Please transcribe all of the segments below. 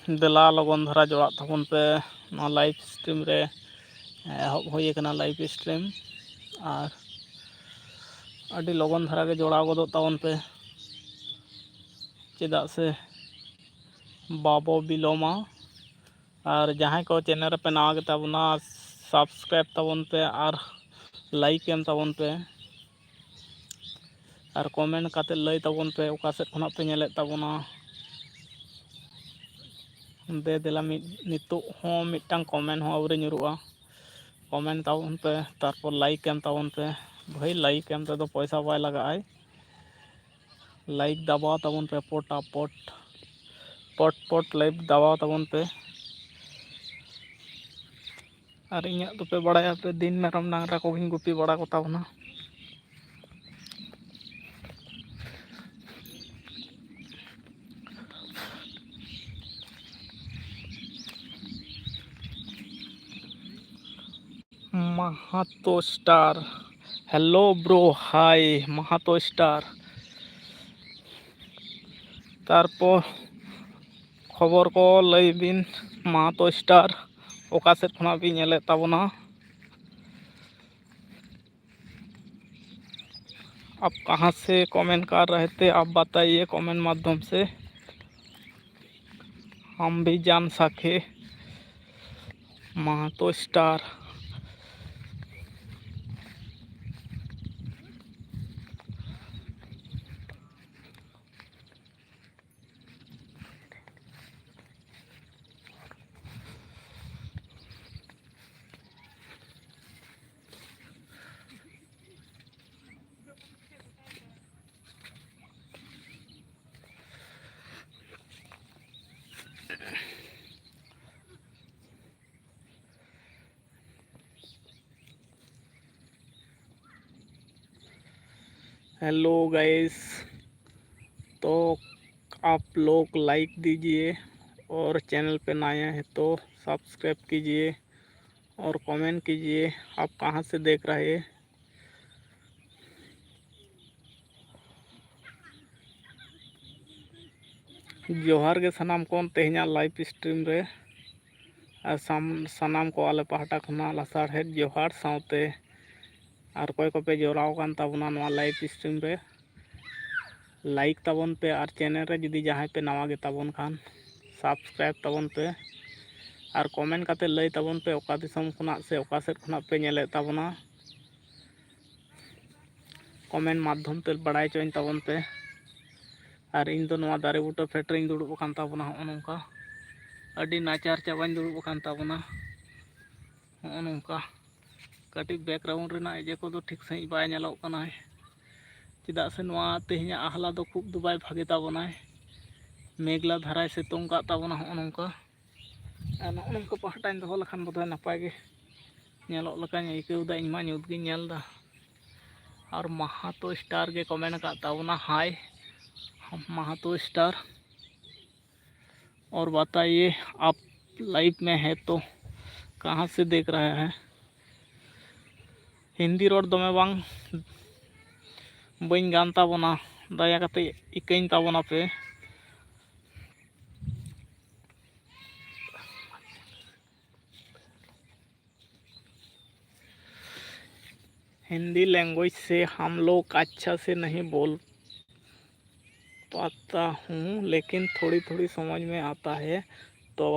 ᱫᱮᱞᱟ ᱞᱚᱜᱚᱱ ᱫᱷᱟᱨᱟ ᱡᱚᱲᱟᱜ ᱛᱟᱵᱚᱱ ᱯᱮ ᱱᱚᱣᱟ ᱞᱟᱭᱤᱵᱷ ᱥᱴᱨᱤᱢ ᱨᱮ ᱮᱦᱚᱵ ᱦᱩᱭ ᱟᱠᱟᱱᱟ ᱞᱟᱭᱤᱵᱷ ᱥᱴᱨᱤᱢ ᱟᱨ ᱟᱹᱰᱤ ᱞᱚᱜᱚᱱ ᱫᱷᱟᱨᱟ ᱜᱮ ᱡᱚᱲᱟᱣ ᱜᱚᱫᱚᱜ ᱛᱟᱵᱚᱱ ᱯᱮ ᱪᱮᱫᱟᱜ ᱥᱮ ᱵᱟᱵᱚ ᱵᱤᱞᱚᱢᱟ ᱟᱨ ᱡᱟᱦᱟᱸᱭ ᱠᱚ ᱪᱮᱱᱮᱞ ᱨᱮᱯᱮ ᱱᱟᱣᱟ ᱜᱮᱛᱟ ᱵᱚᱱᱟ ᱥᱟᱵᱥᱠᱨᱟᱭᱤᱵ ᱛᱟᱵᱚᱱ ᱯᱮ ᱟᱨ ᱞᱟᱭᱤᱠ ᱮᱢ ᱛᱟᱵᱚᱱ ᱯᱮ ᱟᱨ ᱠᱚᱢᱮᱱᱴ ᱠᱟᱛᱮᱫ ᱞᱟᱹᱭ ᱛᱟᱵᱚᱱ ᱯᱮ ᱚᱠᱟ ᱥᱮᱫ ᱠᱷᱚᱱᱟᱜ ᱯᱮ ᱧᱮᱞᱮᱫ ᱛᱟᱵᱚᱱᱟ ᱫᱮ ᱫᱮᱞᱟ ᱱᱤᱛᱚᱜ ᱦᱚᱸ ᱢᱤᱫᱴᱟᱝ ᱠᱚᱢᱮᱱᱴ ᱦᱚᱸ ᱟᱹᱣᱨᱤ ᱧᱩᱨᱩᱜᱼᱟ ᱠᱚᱢᱮᱱᱴ ᱛᱟᱵᱚᱱ ᱯᱮ ᱛᱟᱨᱯᱚᱨ ᱞᱟᱭᱤᱠ ᱮᱢ ᱛᱟᱵᱚᱱ ᱯᱮ ᱵᱷᱟᱹᱭ ᱞᱟᱭᱤᱠ ᱮᱢ ᱛᱮᱫᱚ ᱯᱚᱭᱥᱟ ᱵᱟᱭ ᱞᱟᱜᱟᱜᱼᱟᱭ ᱞᱟᱭᱤᱠ ᱫᱟᱵᱟᱣ ᱛᱟᱵᱚᱱ ᱯᱮ ᱯᱚᱴᱟ ᱯᱚᱴ ᱞᱟᱭᱤᱠ ᱫᱟᱵᱟᱣ ᱛᱟᱵᱚᱱ ᱯᱮ ᱟᱨ ᱤᱧᱟᱹᱜ ᱫᱚᱯᱮ ᱵᱟᱲᱟᱭᱟ ᱫᱤᱱ ᱢᱮᱨᱚᱢ ᱰᱟᱝᱨᱟ ᱠᱚᱜᱮᱧ ᱜᱩᱯᱤ ᱵᱟᱲᱟ ᱠᱚᱛᱟ ᱵᱚᱱᱟ Mahato star hello bro high Mahato star তারপর খবর को लई बिन माहातो स्टार ओका सेद खना भी नेले ताबोना आप कहाँ से कमेंट कर रहे थे आप बताइए कमेंट माध्यम से हम भी जान सके माहातो स्टार हेलो गाइस तो आप लोग लाइक दीजिए और चैनल पे नए हैं तो सब्सक्राइब कीजिए और कमेंट कीजिए आप कहाँ से देख रहे हैं जोहार के सनाम कौन तेहना लाइव स्ट्रीम रे सनाम को आले पाहटा खना लसाढ़ेद जोहार साउते और कोई को पे जोड़ाव कान ताबोना नवा लाइव स्ट्रीम रे लाइक ताबोन पे और चैनल रे जुदी जहाँ पे नवा गे ताबोन खान सब्सक्राइब ताबोन पे और कमेंट काते लई ताबोन पे ओका दिसम खुना से ओका सेट खुना पे नेले ताबोना कमेंट माध्यम ते बड़ाई चोइन ताबोन पे और इन दो नवा दारे बूटा फेटरिंग दुड़ुब कान ताबोना हो नोंका अडी नाचार चाबाइन दुड़ुब कान ताबोना हो नोंका कटी बैकग्राउंड रेना एजे को दो ठीक सही बाय नेलोग कना चेदा से नवा तेहना आहला दो खूब दो बाय भागे ताबोना मेघला धाराय सितुंग का ताबोना हो नोंका और नोंका पाहटाइन दो लखान बोधय नपाय गे नेलोग लकान आइकाउदा इमा ᱧᱩᱛ ᱜᱤᱧ ᱧᱮᱞᱫᱟ और माहातो स्टार के कमेंट का ताबोना हाय माहातो स्टार और बताइए आप लाइव में है तो कहाँ से देख रहे हैं हिंदी रोड दमे बांग बइन गान ताबोना दया कते इकैन ताबोना पे हिंदी लैंग्वेज से हम लोग अच्छा से नहीं बोल पाता हूँ लेकिन थोड़ी थोड़ी समझ में आता है तो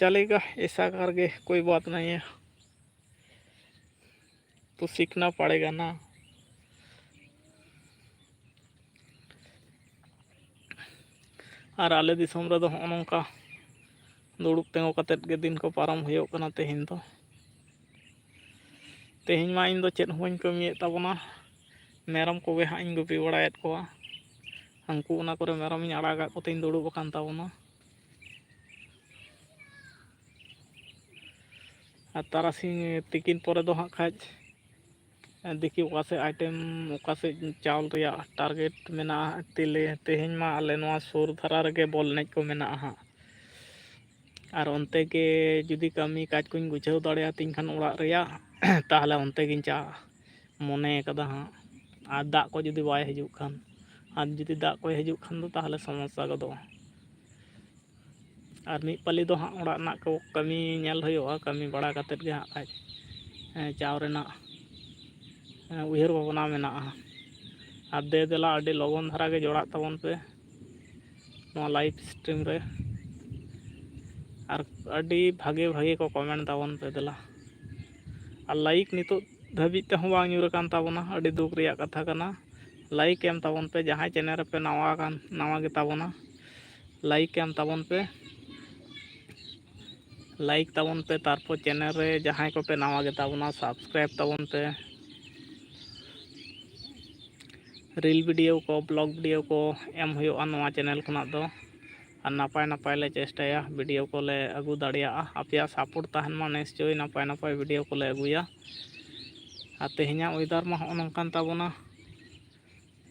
चलेगा ऐसा करके कोई बात नहीं है तो सीखना पड़ेगा ना और आले दिसम रे दो नोंका दुड़ुब तेंगो कतेत गे दिन को पारम हुयोग कना तेहिन दो तेहिन मा इन दो चेद हों कमिए ताबोना मेरम को हाँ इन गुपी बड़ायत कोआ हंकू उना करे मेरम इन आड़ागा कोतेन दुड़ुब कान ताबोना तारासिंग तिकिन परे दो हाँ खाज देखी ओका से आइटम ओका से चावल रिया टारगेट मेना तिले तेहिन मा आले नवा सुर धारा रगे बॉल नेज को मेना हाँ और onte के जुदी कमी काज को गुछाव दाड़िया तीन खान ओड़ा रिया ताहले onte गिन चा मने कदा हाँ और दाग को जुदी बाय हिजुग खान और जुदी दाग को हिजुग खान दो ताहले समस्या गदो और मिद पाली दो हाँ ओड़ा रना को कमी नेल हुआ कमी बड़ा कतेद गे हाँ खाज चाव रेना उहर भावना मेना और दे देला अड़ी लगन धारा के जोड़ा तबन पे लाइव स्ट्रीम रे और अड़ी भागे भागे को कमेंट तबन पे देला और लाइक नितो धाबी ते हों बांग ᱧᱩᱨ कान ताबोना अड़ी दुख रिया कथा कना लाइक एम ताबन पे जहाँ चैनल पे नवा गे ताबोना लाइक एम ताबन पे तारपर चैनल रे जहाँ को पे नवा गे ताबोना सब्सक्राइब ताबन पे रील वीडियो को ब्लॉग वीडियो को एम हुआ नवा चैनल खुना दो और नपाय नपाय ले चेष्टाया वीडियो को ले अगू दाड़िया आपया सपोर्ट तहन मा निश्चय नपाय नपाय वीडियो को ले अगुया और तेहना वेदर मा हों नंकान ताबोना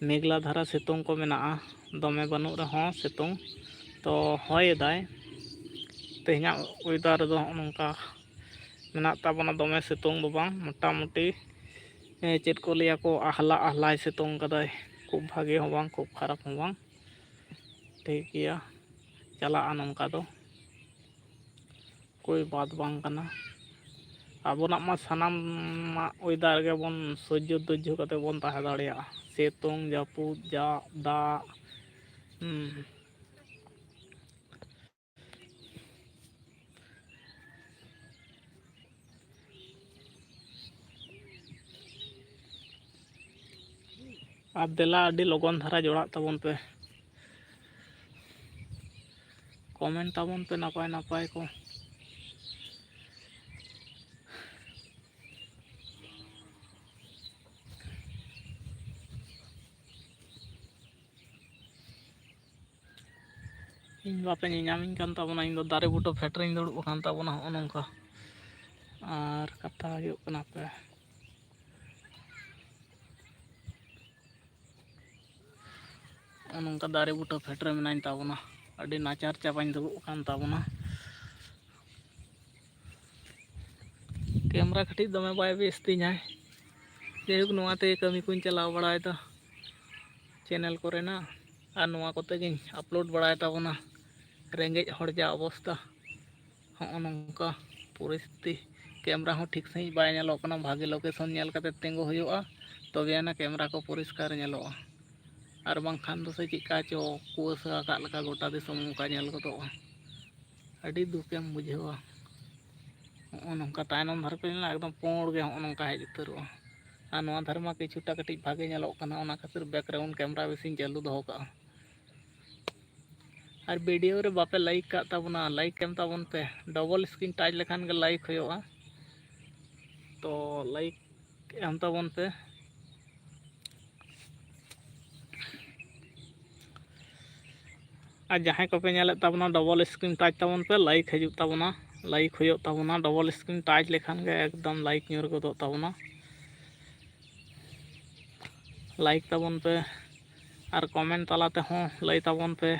मेघला धारा सितुंग को मेना दमे बनू रहो सितुंग तो हयदाय तेहना वेदर दो नंका मेना ताबोना दमे सितुंग दो बांग मोटामुटी चेद को लिया को आहला आहला सितुंग कदाय खूब भागे हों बांग खूब खराब हों बांग ठीक गया चला नंका दो कोई बात बांग कना आबोना मा सानाम वेदर के बन सह्य धैर्य कते बन ताहे दाड़िया सितुंग जापुद जा दा आप देला अड़ी लगन धारा जोड़ा तबन पे कमेंट ताबन पे नपाय नपाय को इन बापे ᱧᱟᱢᱤᱧ ᱠᱟᱱ ᱛᱟᱵᱚᱱᱟ ᱤᱧ ᱫᱚ ᱫᱟᱨᱮ ᱵᱩᱴᱟᱹ ᱯᱷᱮᱰ ᱨᱮᱧ ᱫᱩᱲᱩᱵ ᱟᱠᱟᱱ ᱛᱟᱵᱚᱱᱟ ᱦᱚᱸᱜᱼᱚ ᱱᱚᱝᱠᱟ ᱟᱨ ᱠᱟᱛᱷᱟ ᱦᱩᱭᱩᱜ ᱠᱟᱱᱟ ᱯᱮ नौका दारे बूटा फेटरे में ताबना अड़ी नाचार चाबाई दुड़ुब ताबना कैमरा कटी दमे बाय बेस्तीना जैक नोते कमी को चलाव बड़ा चैनल कोरेना और नोआ कोते अपलोड बड़ा ताबना रेंगेज हर जा अवस्था हाँ नौका परिस्थिति कैमरा हो ठीक सही बाय नेलोकना भागे लोकेशन नेल कते तिंगु हुआ तबेना कैमरा को परिष्कार नेलोआ और बांखान दो से चिका चो कुआसा का लका गोटा दिसम का नेल गदो अड़ी दुखेम बुझेवा नौका तायनम धार पे एकदम पोड़ गे नौका हेज उतरवा और नवा धर्मा किछुटा कटी भागे नेलोकना ओना खातिर बैकग्राउंड कैमरा बेसिन चालू दो का और वीडियो रे बापे लाइक का ताबना लाइक एम ताबन पे डबल स्क्रीन टच लेखान के लाइक होयोआ तो लाइक एम ताबन पे और जहाँ को पे नेले ताबना डबल स्क्रीन टच ताबन पे लाइक हजू ताबना लाइक हो ताबना डबल स्क्रीन टच लेखान के एकदम लाइक ᱧᱩᱨ गदो ताबना लाइक ताबन पे और कमेंट तालाते हों लई ताबन पे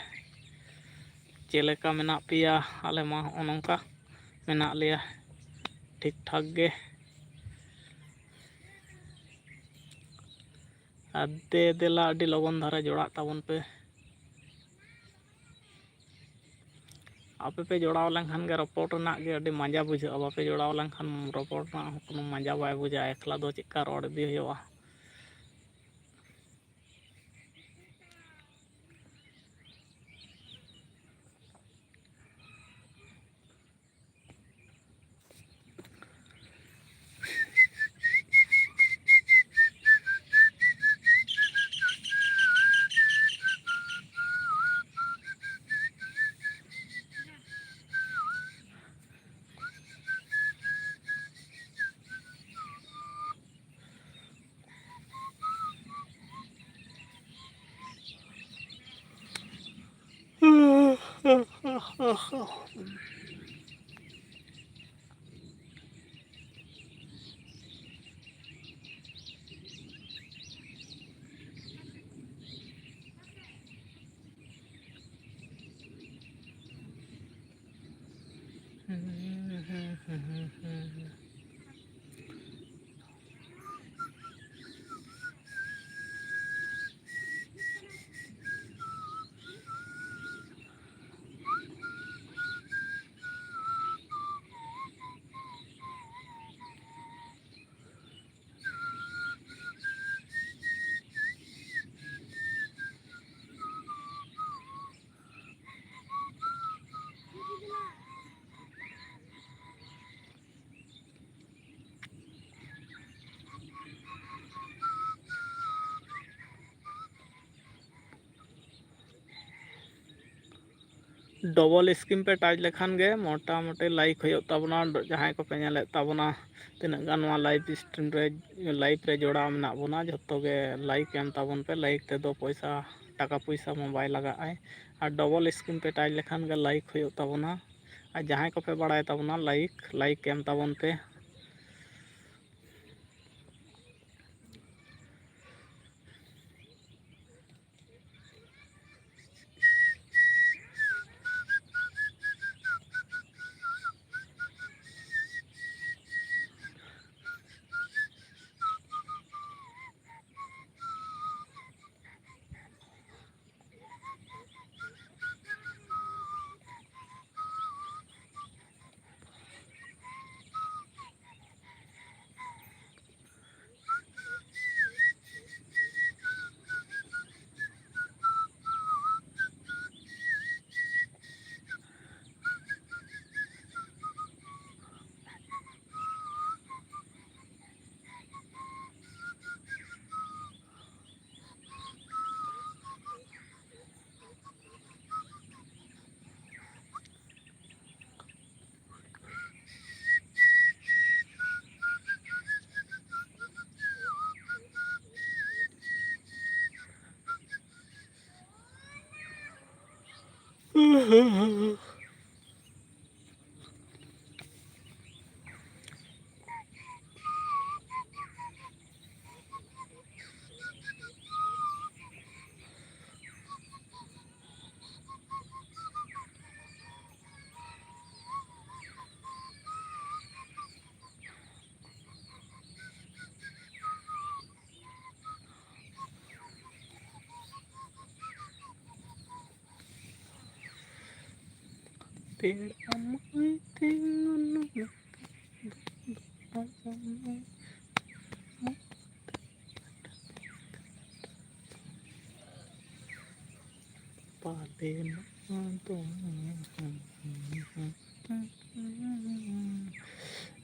चेलेका मेना पिया आले मा नौका मेना लिया ठीक ठाक गे दे देला अड़ी लगन धारा जोड़ा ताबन पे आपे पे जोड़ाव लेखान के रपोर्ट रना के अड़ी मजा बुझा बापे जोड़ाव लेखान रपोर्ट ना कोनो मजा बाय बुझा एकला दो चिका रोड इदी हुआ डबल स्क्रीन पे टच लेखान गे मोटामुटी लाइक हो ताबना जहाँ को पे नेले ताबना तीना गान नोआ लाइव स्ट्रीम रे लाइव रे जोड़ा मेना बोना जतो गे लाइक एम ताबन पे लाइक ते दो पैसा टाका पैसा मा बाय लगा आय और डबल स्क्रीन पे टच लेखान गे लाइक हो ताबना और जहाँ को पे बड़ाय ताबना लाइक एम ताबन पे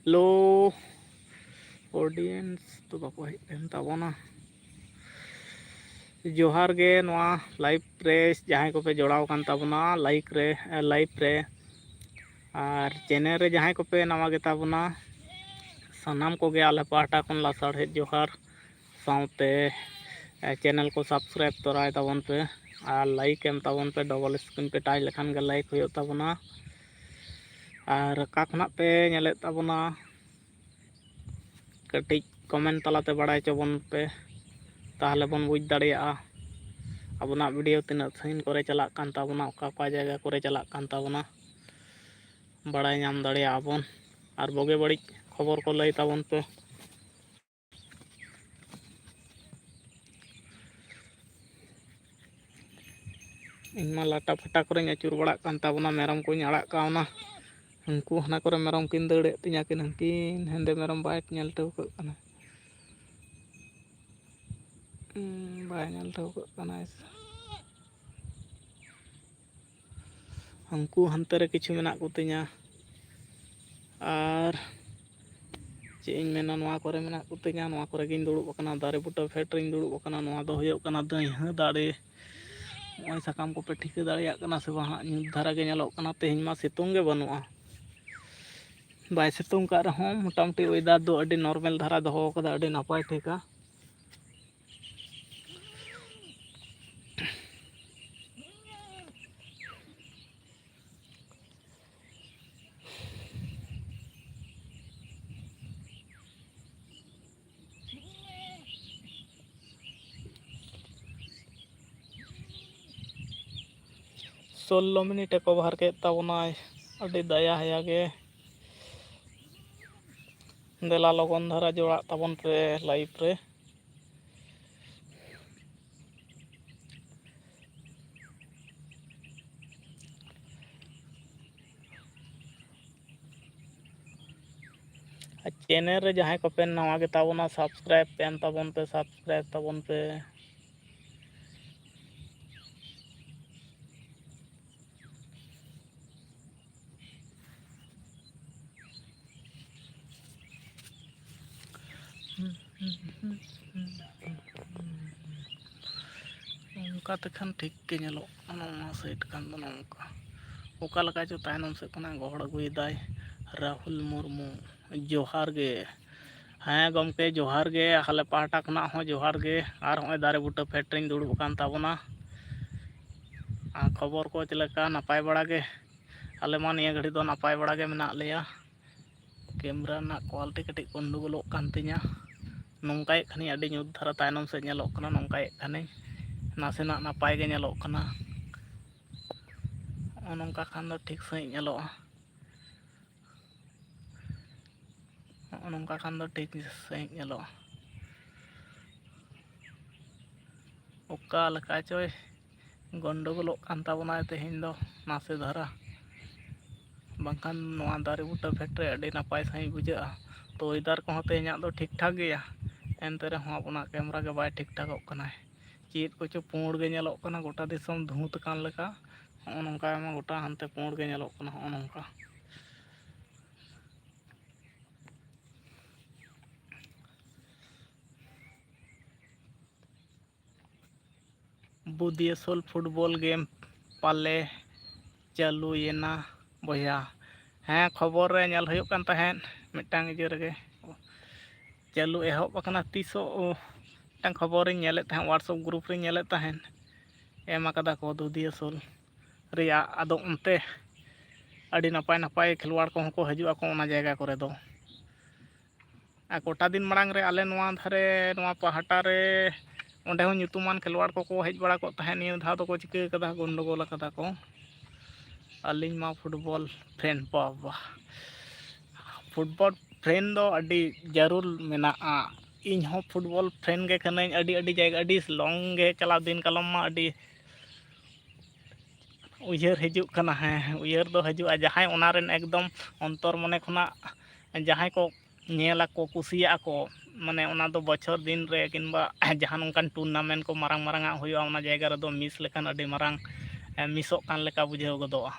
लो ऑडियंस तो बाको हेन ताबना जोहार गे नोआ लाइव रे जहाँ को पे जोड़ाव कान ताबना लाइव रे और चैनल रे जहाँ को पे नवा गे ताबना सानाम को गे आले पाटा खन लासाड़े जोहार साउते चैनल को सब्सक्राइब तोराय ताबन पे और लाइक एम ताबन पे डबल स्क्रीन पे टच लेखान गे लाइक हो ताबना और का खना पे नेले ताबना कटिज कमेंट तलाते बड़ाय चबन पे ताहले बन बुझ दाड़िया आबना वीडियो तीना साइन करे चला कान ताबना ओका जगह करे चला कान ताबना बड़ाय नाम दाड़िया आबन और बगे बड़ी खबर को लई ताबन पे इनमा लाटा फटा करे अचुर बड़ा कान ताबना मेरम को आड़ाग कावना उनको हना करे मेरम किन दौड़े तिना किन हंकिन हेंदे मेरम बाय नेल ठेवक कना बाय नेल ठेवक कना उनको हंते रे किछु मेना को तिना और चेन मेना नोआ करे मेना को तिना नोआ करे गिन दुड़ुब कना दारे बुटा फेट रिन दुड़ुब कना नोआ दो होयो कना दइहा दाड़े नोय साकाम को पे ठिका दाड़िया कना से वहां न्यूज धारा गे नेलोक कना तेहिं मा सितुंग गे बनुआ बाय सितुंग का रहो मोटामुटी वेदर दो अडी नॉर्मल धारा दहो कदा अडी नापाय ठिका सोलो मिनिट कवर के ताबनाय अडी दया हया गे देला लगन धारा जोड़ा ताबन पे लाइव रे चैनल रे जहाँ को पे नवा गे ताबना सब्सक्राइब पेन ताबन पे सब्सक्राइब ताबन पे उनका तखन ठीक के नेलो साइड कान दो नोंका ᱚᱠᱟ ᱞᱮᱠᱟ ᱪᱚ ᱛᱟᱭᱱᱚᱢ ᱥᱮᱫ ᱠᱷᱚᱱᱟᱜ ᱜᱚᱦᱚᱲ ᱟᱹᱜᱩᱭᱮᱫᱟᱭ ᱨᱟᱦᱩᱞ ᱢᱩᱨᱢᱩ, ᱡᱚᱦᱟᱨ ᱜᱮ᱾ ᱦᱮᱸ ᱜᱚᱢᱠᱮ ᱡᱚᱦᱟᱨ ᱜᱮ, ᱟᱞᱮ ᱯᱟᱦᱴᱟ ᱠᱷᱚᱱᱟᱜ ᱦᱚᱸ ᱡᱚᱦᱟᱨ ᱜᱮ᱾ ᱟᱨ ᱦᱚᱸᱜᱼᱚᱭ ᱫᱟᱨᱮ ᱵᱩᱴᱟᱹ ᱯᱷᱮᱰ ᱨᱤᱧ ᱫᱩᱲᱩᱵ ᱟᱠᱟᱱ ᱛᱟᱵᱚᱱᱟ᱾ ᱠᱷᱚᱵᱚᱨ ᱠᱚ ᱪᱮᱫ ᱞᱮᱠᱟ? ᱱᱟᱯᱟᱭ ᱵᱟᱲᱟ ᱜᱮ? ᱟᱞᱮ ᱢᱟ ᱱᱤᱭᱟᱹ ᱜᱷᱟᱹᱲᱤᱡ ᱫᱚ ᱱᱟᱯᱟᱭ ᱵᱟᱲᱟ ᱜᱮ ᱢᱮᱱᱟᱜ ᱞᱮᱭᱟ᱾ ᱠᱮᱢᱮᱨᱟ ᱨᱮᱱᱟᱜ ᱠᱳᱣᱟᱞᱤᱴᱤ ᱠᱟᱹᱴᱤᱡ ᱜᱚᱱᱰᱳᱜᱳᱞᱚᱜ ᱠᱟᱱ ᱛᱤᱧᱟᱹ᱾ ᱱᱚᱝᱠᱟᱭᱮᱫ ᱠᱷᱟᱱᱤᱧ ᱟᱹᱰᱤ ᱧᱩᱛ ᱫᱷᱟᱨᱟ ᱛᱟᱭᱱᱚᱢ ᱥᱮᱫ ᱧᱮᱞᱚᱜ ᱠᱟᱱᱟ, ᱱᱚᱝᱠᱟᱭᱮᱫ ᱠᱷᱟᱱᱤᱧ ᱱᱟᱥᱮᱱᱟᱜ ᱱᱟᱯᱟᱭ ᱜᱮ ᱧᱮᱞᱚᱜ ᱠᱟᱱᱟ᱾ ᱱᱚᱜᱼᱚ ᱱᱚᱝᱠᱟ ᱠᱷᱟᱱ ᱫᱚ ᱴᱷᱤᱠ ᱥᱟᱺᱦᱤᱡ ᱧᱮᱞᱚᱜᱼᱟ᱾ ᱱᱚᱜᱼᱚ ᱱᱚᱝᱠᱟ ᱠᱷᱟᱱ ᱫᱚ ᱴᱷᱤᱠ ᱥᱟᱺᱦᱤᱡ ᱧᱮᱞᱚᱜᱼᱟ᱾ ᱚᱠᱟ ᱞᱮᱠᱟ ᱪᱚᱭ ᱜᱚᱱᱰᱳᱜᱳᱞᱚᱜ ᱠᱟᱱ ᱛᱟᱵᱚᱱᱟᱭ ᱛᱮᱦᱮᱧ ᱫᱚ ᱱᱟᱥᱮ ᱫᱷᱟᱨᱟ᱾ ᱵᱟᱝᱠᱷᱟᱱ ᱱᱚᱣᱟ ᱫᱟᱨᱮ ᱵᱩᱴᱟᱹ ᱯᱷᱮᱰ ᱨᱮ ᱟᱹᱰᱤ ᱱᱟᱯᱟᱭ ᱥᱟᱺᱦᱤᱡ ᱵᱩᱡᱷᱟᱹᱜᱼᱟ᱾ ᱛᱚ ᱚᱭᱮᱫᱟᱨ ᱠᱚᱦᱚᱸ ᱛᱮᱦᱮᱧᱟᱜ ᱫᱚ ᱴᱷᱤᱠ ᱴᱷᱟᱠ ᱜᱮᱭᱟ᱾ ᱮᱱᱛᱮ ᱨᱮᱦᱚᱸ ᱟᱵᱚᱱᱟᱜ ᱠᱮᱢᱮᱨᱟ ᱜᱮ ᱵᱟᱭ ᱴᱷᱤᱠ ᱴᱷᱟᱠᱚᱜ ᱠᱟᱱᱟᱭ᱾ ᱪᱮᱫ ᱠᱚᱪᱚ ᱯᱩᱸᱲ ᱜᱮ ᱧᱮᱞᱚᱜ ᱠᱟᱱᱟ, ᱜᱚᱴᱟ ᱫᱤᱥᱚᱢ ᱫᱷᱩᱸᱛ ᱟᱠᱟᱱ ᱞᱮᱠᱟ᱾ ᱱᱚᱜᱼᱚ ᱱᱚᱝᱠᱟ ᱢᱟ ᱜᱚᱴᱟ ᱦᱟᱱᱛᱮ ᱯᱩᱸᱲ ᱜᱮ ᱧᱮᱞᱚᱜ ᱠᱟᱱᱟ᱾ ᱱᱚᱜᱼᱚ ᱱᱚᱝᱠᱟ ᱵᱩᱫᱤᱭᱟᱹᱥᱚᱞ ᱯᱷᱩᱴᱵᱚᱞ ᱜᱮᱢ ᱯᱟᱞᱮ ᱪᱟᱹᱞᱩᱭᱮᱱᱟ ᱵᱚᱭᱦᱟ? ᱦᱮᱸ ᱠᱷᱚᱵᱚᱨ ᱨᱮ ᱧᱮᱞ ᱦᱩᱭᱩᱜ ᱠᱟᱱ ᱛᱟᱦᱮᱸᱫ ᱢᱤᱫᱴᱟᱝ ᱤᱭᱟᱹ ᱨᱮᱜᱮ ᱪᱟᱹᱞᱩ ᱮᱦᱚᱵ ᱟᱠᱟᱱᱟ᱾ ᱛᱤᱥᱚᱜ ᱢᱤᱫᱴᱟᱝ ᱠᱷᱚᱵᱚᱨᱤᱧ ᱧᱮᱞᱮᱫ ᱛᱟᱦᱮᱸᱫ, ᱦᱳᱣᱟᱴᱥᱮᱯ ᱜᱨᱩᱯ ᱨᱤᱧ ᱧᱮᱞᱮᱫ ᱛᱟᱦᱮᱸᱫ ᱮᱢ ᱟᱠᱟᱫᱟ ᱠᱚ ᱫᱩᱫᱤᱭᱟᱹᱥᱚᱞ ᱨᱮᱭᱟᱜ᱾ ᱟᱫᱚ ᱚᱱᱛᱮ ᱟᱹᱰᱤ ᱱᱟᱯᱟᱭ ᱱᱟᱯᱟᱭ ᱠᱷᱮᱞᱣᱟᱲ ᱠᱚᱦᱚᱸ ᱠᱚ ᱦᱤᱡᱩᱜ ᱟᱠᱚ ᱚᱱᱟ ᱡᱟᱭᱜᱟ ᱠᱚᱨᱮ ᱫᱚ᱾ ᱟᱨ ᱠᱚᱴᱟ ᱫᱤᱱ ᱢᱟᱲᱟᱝ ᱨᱮ ᱟᱞᱮ ᱱᱚᱣᱟ ᱫᱷᱟᱨᱮ ᱱᱚᱣᱟ ᱯᱟᱦᱴᱟ ᱨᱮ ᱚᱸᱰᱮ ᱦᱚᱸ ᱧᱩᱛᱩᱢᱟᱱ ᱠᱷᱮᱞᱣᱟᱲ ᱠᱚᱠᱚ ᱦᱮᱡ ᱵᱟᱲᱟ ᱠᱚᱜ ᱛᱟᱦᱮᱸᱫ᱾ ᱱᱤᱭᱟᱹ ᱫᱷᱟᱣ ᱫᱚᱠᱚ ᱪᱤᱠᱟᱹ ᱠᱟᱫᱟ, ᱜᱚᱱᱰᱳᱜᱳᱞ ᱠᱟᱫᱟ ᱠᱚ᱾ ᱟᱹᱞᱤᱧ ᱢᱟ ᱯᱷᱩᱴᱵᱚᱞ ᱯᱷᱮᱱ ᱵᱟᱵᱟ, ᱯᱷᱩᱴᱵᱚᱞ ᱯᱷᱨᱮᱱᱰ ᱫᱚ ᱟᱹᱰᱤ ᱡᱟᱹᱨᱩᱲ ᱢᱮᱱᱟᱜᱼᱟ᱾ ᱤᱧᱦᱚᱸ ᱯᱷᱩᱴᱵᱚᱞ ᱯᱷᱨᱮᱱᱰ ᱜᱮ ᱠᱟᱹᱱᱟᱹᱧ᱾ ᱟᱹᱰᱤ ᱟᱹᱰᱤ ᱡᱟᱭᱜᱟ ᱟᱹᱰᱤ ᱞᱚᱝ ᱜᱮ ᱪᱟᱞᱟᱣ ᱫᱤᱱ ᱠᱟᱞᱚᱢ ᱢᱟ ᱟᱹᱰᱤ ᱩᱭᱦᱟᱹᱨ ᱦᱤᱡᱩᱜ ᱠᱟᱱᱟ᱾ ᱦᱮᱸ ᱩᱭᱦᱟᱹᱨ ᱫᱚ ᱦᱤᱡᱩᱜᱼᱟ᱾ ᱡᱟᱦᱟᱸᱭ ᱚᱱᱟ ᱨᱮᱱ ᱮᱠᱫᱚᱢ ᱚᱱᱛᱚᱨ ᱢᱚᱱᱮ ᱠᱷᱚᱱᱟᱜ ᱡᱟᱦᱟᱸᱭ ᱠᱚ ᱧᱮᱞᱟᱠᱚ, ᱠᱩᱥᱤᱭᱟᱜᱼᱟ ᱠᱚ, ᱢᱟᱱᱮ ᱚᱱᱟ ᱫᱚ ᱵᱚᱪᱷᱚᱨ ᱫᱤᱱ ᱨᱮ ᱠᱤᱝᱵᱟ ᱡᱟᱦᱟᱸ ᱱᱚᱝᱠᱟᱱ ᱴᱩᱨᱱᱟᱢᱮᱱᱴ ᱠᱚ ᱢᱟᱨᱟᱝ ᱢᱟᱨᱟᱝᱟᱜ ᱦᱩᱭᱩᱜᱼᱟ, ᱚᱱᱟ ᱡᱟᱭᱜᱟ ᱨᱮᱫᱚ ᱢᱤᱥ ᱞᱮᱠᱷᱟᱱ ᱟᱹᱰᱤ ᱢᱟᱨᱟᱝ ᱢᱤᱥᱚᱜ ᱠᱟᱱ ᱞᱮᱠᱟ ᱵᱩᱡᱷᱟᱹᱣ ᱜᱚᱫᱚᱜᱼᱟ᱾